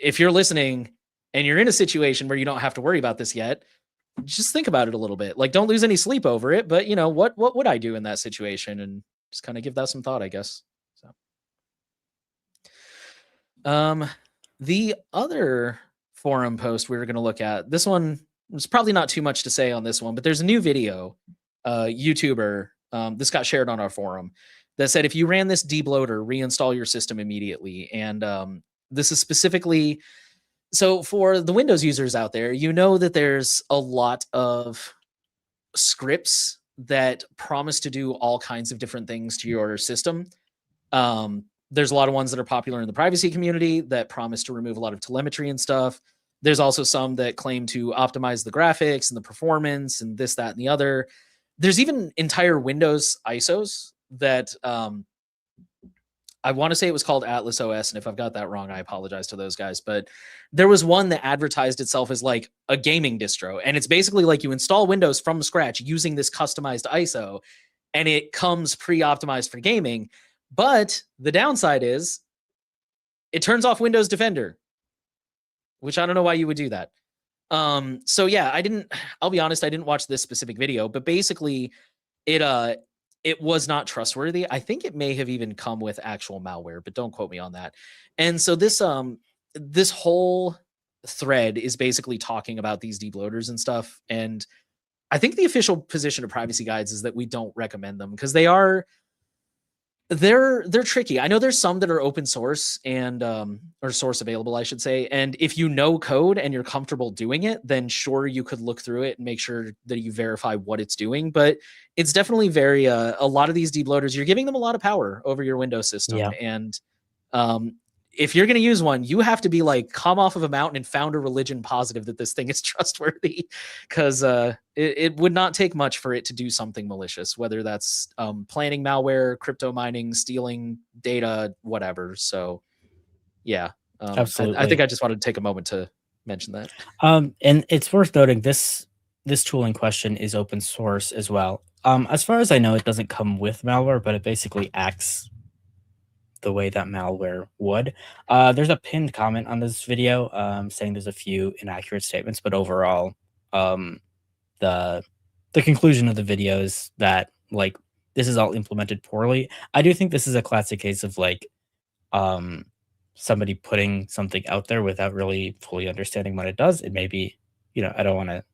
if you're listening and you're in a situation where you don't have to worry about this yet, just think about it a little bit. Like, don't lose any sleep over it, but what would I do in that situation? And just kind of give that some thought, I guess. So the other forum post we were going to look at, this one, there's probably not too much to say on this one, but there's a new video, YouTuber, this got shared on our forum, that said, if you ran this debloater, reinstall your system immediately. And this is specifically, so for the Windows users out there, that there's a lot of scripts that promise to do all kinds of different things to your system. There's a lot of ones that are popular in the privacy community that promise to remove a lot of telemetry and stuff. There's also some that claim to optimize the graphics and the performance and this, that, and the other. There's even entire Windows ISOs that I want to say it was called Atlas OS. And if I've got that wrong, I apologize to those guys. But there was one that advertised itself as like a gaming distro. And it's basically like you install Windows from scratch using this customized ISO, and it comes pre-optimized for gaming. But the downside is it turns off Windows Defender, which I don't know why you would do that. So yeah, I'll be honest, I didn't watch this specific video, but basically it was not trustworthy. I think it may have even come with actual malware, but don't quote me on that. And so this whole thread is basically talking about these debloaters and stuff. And I think the official position of Privacy Guides is that we don't recommend them because they're tricky. I know there's some that are open source and or source available, I should say. And if you know code and you're comfortable doing it, then sure, you could look through it and make sure that you verify what it's doing. But it's definitely very a lot of these debloaters, you're giving them a lot of power over your Windows system. Yeah. And if you're going to use one, you have to be like, come off of a mountain and found a religion positive that this thing is trustworthy, because it would not take much for it to do something malicious, whether that's planning malware, crypto mining, stealing data, whatever. So yeah, Absolutely. I think I just wanted to take a moment to mention that. And it's worth noting this tool in question is open source as well. As far as I know, it doesn't come with malware, but it basically acts the way that malware would. There's a pinned comment on this video saying there's a few inaccurate statements, but overall, the conclusion of the video is that like this is all implemented poorly. I do think this is a classic case of like somebody putting something out there without really fully understanding what it does. It may be, I don't want to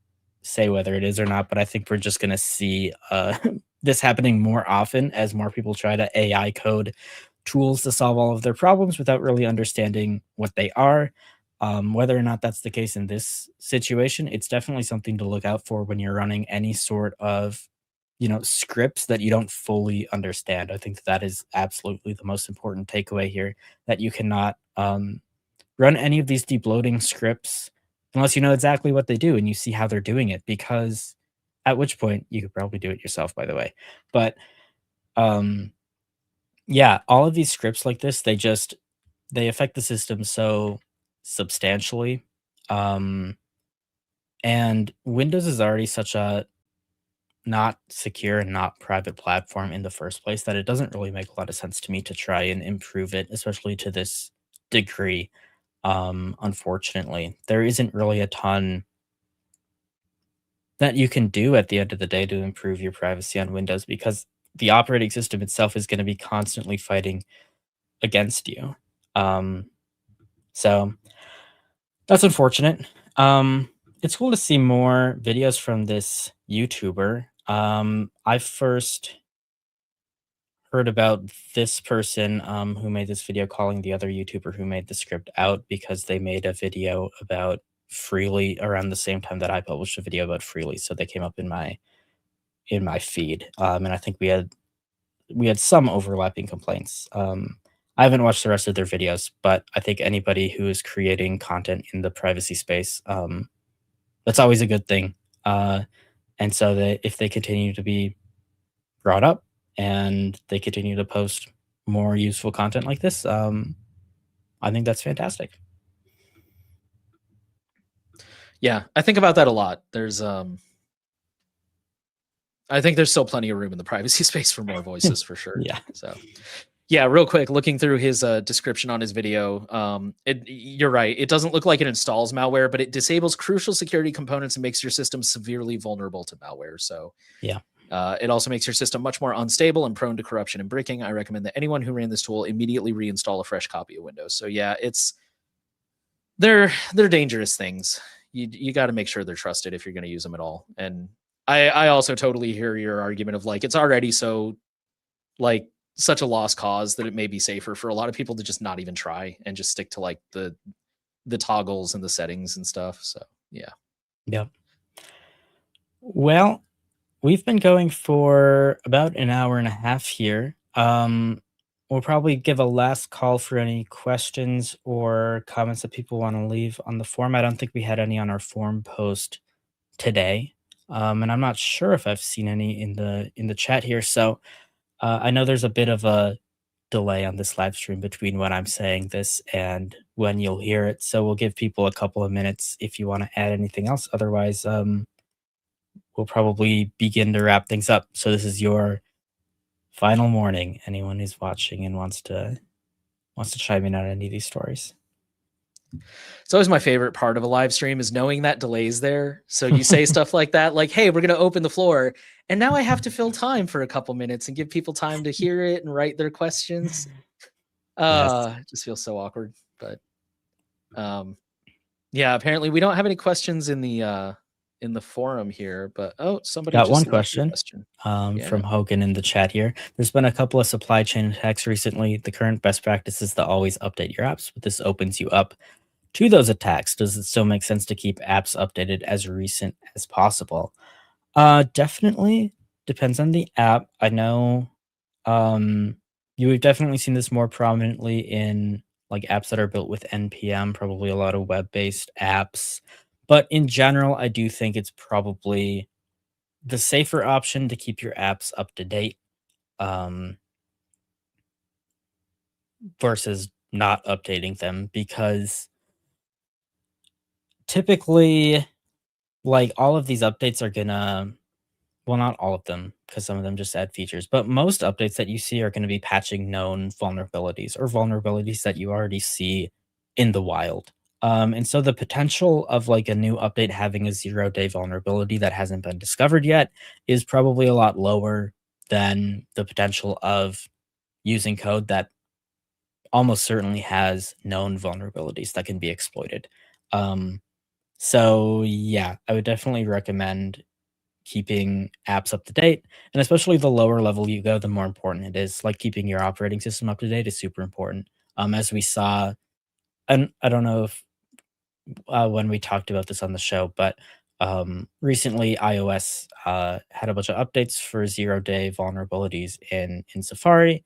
say whether it is or not, but I think we're just going to see this happening more often as more people try to AI code tools to solve all of their problems without really understanding what they are. Whether or not that's the case in this situation, it's definitely something to look out for when you're running any sort of, scripts that you don't fully understand. I think that is absolutely the most important takeaway here, that you cannot run any of these deep loading scripts unless you know exactly what they do and you see how they're doing it, because at which point you could probably do it yourself, by the way. But um, yeah, all of these scripts like this, they affect the system so substantially. Um, and Windows is already such a not secure and not private platform in the first place that it doesn't really make a lot of sense to me to try and improve it, especially to this degree. Unfortunately, there isn't really a ton that you can do at the end of the day to improve your privacy on Windows, because the operating system itself is going to be constantly fighting against you. Um, so that's unfortunate. It's cool to see more videos from this YouTuber. I first heard about this person who made this video calling the other YouTuber who made the script out because they made a video about Freely around the same time that I published a video about Freely. So they came up in my feed. And I think we had some overlapping complaints. I haven't watched the rest of their videos, but I think anybody who is creating content in the privacy space, that's always a good thing. And so that if they continue to be brought up and they continue to post more useful content like this, I think that's fantastic. Yeah, I think about that a lot. I think there's still plenty of room in the privacy space for more voices for sure. Yeah. So, yeah, real quick, looking through his description on his video, you're right. It doesn't look like it installs malware, but it disables crucial security components and makes your system severely vulnerable to malware. So, Yeah. It also makes your system much more unstable and prone to corruption and breaking. I recommend that anyone who ran this tool immediately reinstall a fresh copy of Windows. So yeah, they're dangerous things. You got to make sure they're trusted if you're going to use them at all. And I also totally hear your argument of like, it's already so like such a lost cause that it may be safer for a lot of people to just not even try and just stick to like the toggles and the settings and stuff. So yeah. Yep. Well, we've been going for about an hour and a half here. We'll probably give a last call for any questions or comments that people want to leave on the forum. I don't think we had any on our forum post today. And I'm not sure if I've seen any in the chat here. So I know there's a bit of a delay on this live stream between when I'm saying this and when you'll hear it. So we'll give people a couple of minutes if you want to add anything else. Otherwise, we'll probably begin to wrap things up. So this is your final warning. Anyone who's watching and wants to chime in on any of these stories. It's always my favorite part of a live stream is knowing that delay's there. So you say stuff like that, like, hey, we're going to open the floor. And now I have to fill time for a couple minutes and give people time to hear it and write their questions. Yes. It just feels so awkward. But yeah, apparently we don't have any questions in the forum here. But somebody Got just one left a question Yeah. from Hogan in the chat here. There's been a couple of supply chain attacks recently. The current best practice is to always update your apps, but this opens you up to those attacks. Does it still make sense to keep apps updated as recent as possible? Definitely depends on the app. I know you've definitely seen this more prominently in like apps that are built with NPM, probably a lot of web-based apps. But in general, I do think it's probably the safer option to keep your apps up to date versus not updating them, because typically, like, all of these updates are gonna, well, not all of them, because some of them just add features, but most updates that you see are gonna be patching known vulnerabilities or vulnerabilities that you already see in the wild. And so the potential of like a new update having a 0-day vulnerability that hasn't been discovered yet is probably a lot lower than the potential of using code that almost certainly has known vulnerabilities that can be exploited. So yeah, I would definitely recommend keeping apps up to date, and especially the lower level you go, the more important it is. Like keeping your operating system up to date is super important. As we saw, and I don't know if when we talked about this on the show, but recently iOS had a bunch of updates for 0-day vulnerabilities in Safari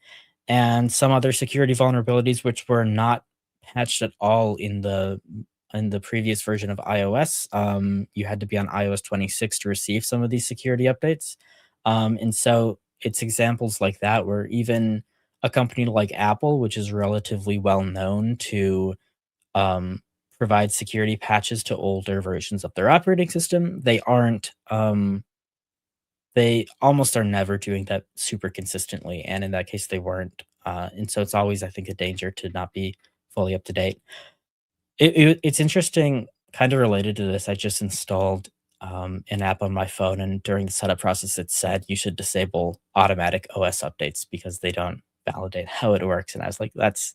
and some other security vulnerabilities which were not patched at all in the previous version of iOS. You had to be on iOS 26 to receive some of these security updates. And so it's examples like that where even a company like Apple, which is relatively well known to um, provide security patches to older versions of their operating system, they almost are never doing that super consistently. And in that case, they weren't. And so it's always, I think, a danger to not be fully up to date. It's interesting, kind of related to this. I just installed an app on my phone, and during the setup process, it said you should disable automatic OS updates because they don't validate how it works. And I was like, that's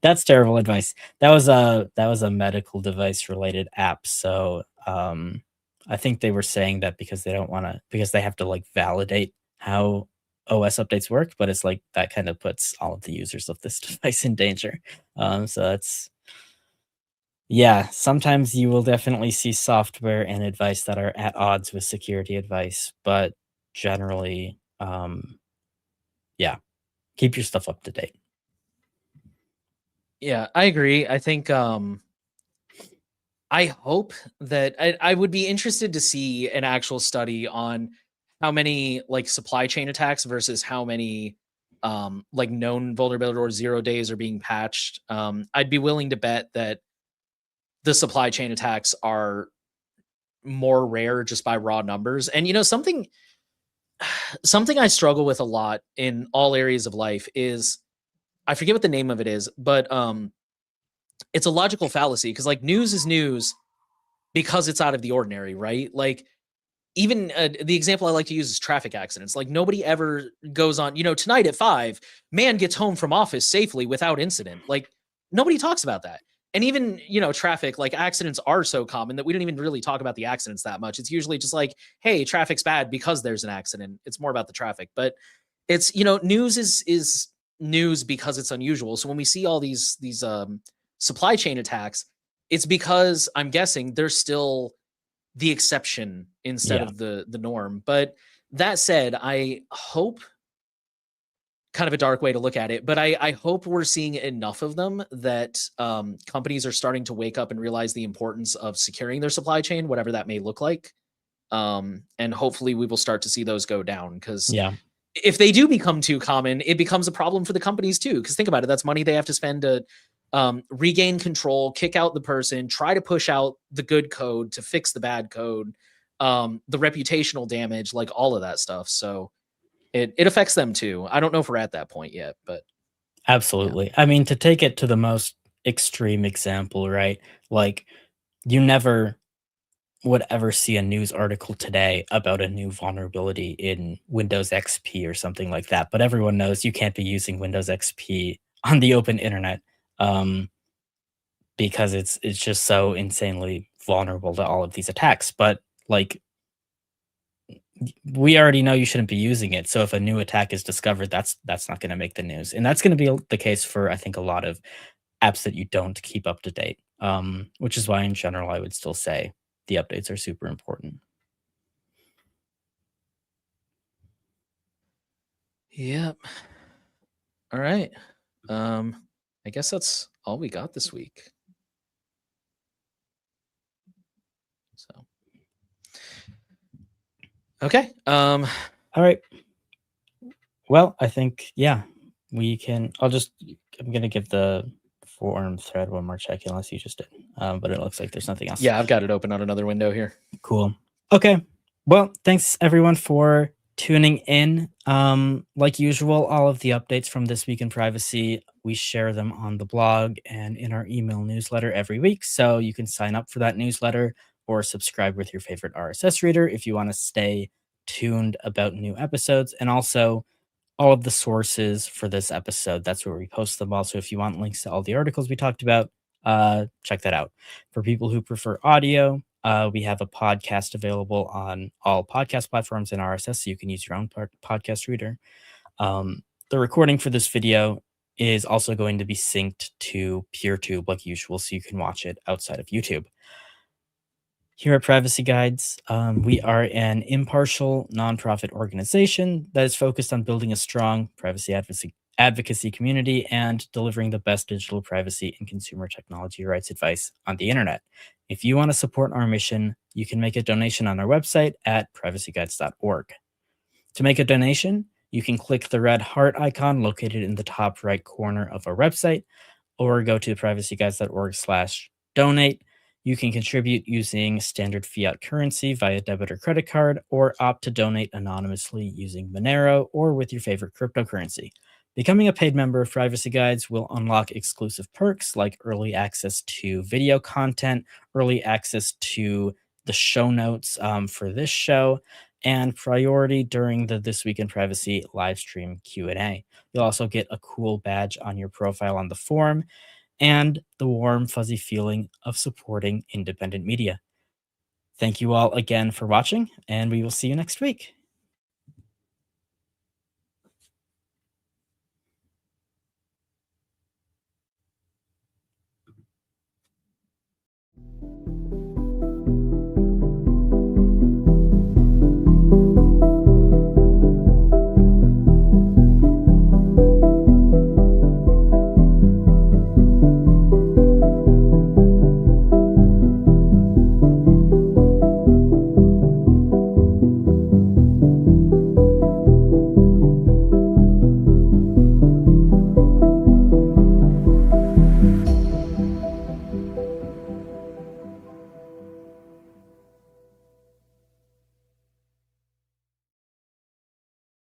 that's terrible advice. That was a medical device related app. So I think they were saying that because they don't want to because they have to like validate how OS updates work, but it's like that kind of puts all of the users of this device in danger. So that's yeah, sometimes you will definitely see software and advice that are at odds with security advice, but generally, yeah, keep your stuff up to date. Yeah, I agree. I think I hope that I would be interested to see an actual study on how many like supply chain attacks versus how many like known vulnerability or 0 days are being patched. I'd be willing to bet that the supply chain attacks are more rare just by raw numbers. And something I struggle with a lot in all areas of life is I forget what the name of it is, but it's a logical fallacy because like news is news because it's out of the ordinary, right? Like even the example I like to use is traffic accidents. Like nobody ever goes on, tonight at 5, man gets home from office safely without incident. Like nobody talks about that. And even, traffic, like accidents are so common that we don't even really talk about the accidents that much. It's usually just like, hey, traffic's bad because there's an accident. It's more about the traffic. But it's, news is news because it's unusual. So when we see all these supply chain attacks, it's because I'm guessing they're still the exception instead Yeah, of the norm. But that said, I hope kind of a dark way to look at it, but I hope we're seeing enough of them that companies are starting to wake up and realize the importance of securing their supply chain, whatever that may look like. And hopefully we will start to see those go down because yeah, if they do become too common, it becomes a problem for the companies too. Because think about it, that's money they have to spend to regain control, kick out the person, try to push out the good code to fix the bad code, the reputational damage, like all of that stuff. So it affects them too. I don't know if we're at that point yet, but yeah. absolutely. I mean, to take it to the most extreme example, right? Like, you never would ever see a news article today about a new vulnerability in Windows XP or something like that. But everyone knows you can't be using Windows XP on the open internet um, because it's just so insanely vulnerable to all of these attacks. But like we already know you shouldn't be using it. So if a new attack is discovered, that's not going to make the news, and that's going to be the case for I think a lot of apps that you don't keep up to date. Which is why in general I would still say the updates are super important. Yep. All right. I guess that's all we got this week. So okay. All right. Well, I think yeah, we can. I'm gonna give the forum thread one more check unless you just did. But it looks like there's nothing else. Yeah, I've got it open on another window here. Cool. Okay. Well, thanks everyone for tuning in. Like usual, all of the updates from This Week in Privacy, we share them on the blog and in our email newsletter every week. So you can sign up for that newsletter or subscribe with your favorite RSS reader if you want to stay tuned about new episodes. And also all of the sources for this episode. That's where we post them all. So if you want links to all the articles we talked about, check that out. For people who prefer audio, we have a podcast available on all podcast platforms and RSS, so you can use your own podcast reader. The recording for this video is also going to be synced to PeerTube like usual, so you can watch it outside of YouTube. Here at Privacy Guides, we are an impartial nonprofit organization that is focused on building a strong privacy advocacy community and delivering the best digital privacy and consumer technology rights advice on the internet. If you want to support our mission, you can make a donation on our website at privacyguides.org. To make a donation, you can click the red heart icon located in the top right corner of our website, or go to privacyguides.org/donate. You can contribute using standard fiat currency via debit or credit card, or opt to donate anonymously using Monero or with your favorite cryptocurrency. Becoming a paid member of Privacy Guides will unlock exclusive perks like early access to video content, early access to the show notes for this show, and priority during the This Week in Privacy live stream Q&A. You'll also get a cool badge on your profile on the forum and the warm, fuzzy feeling of supporting independent media. Thank you all again for watching, and we will see you next week.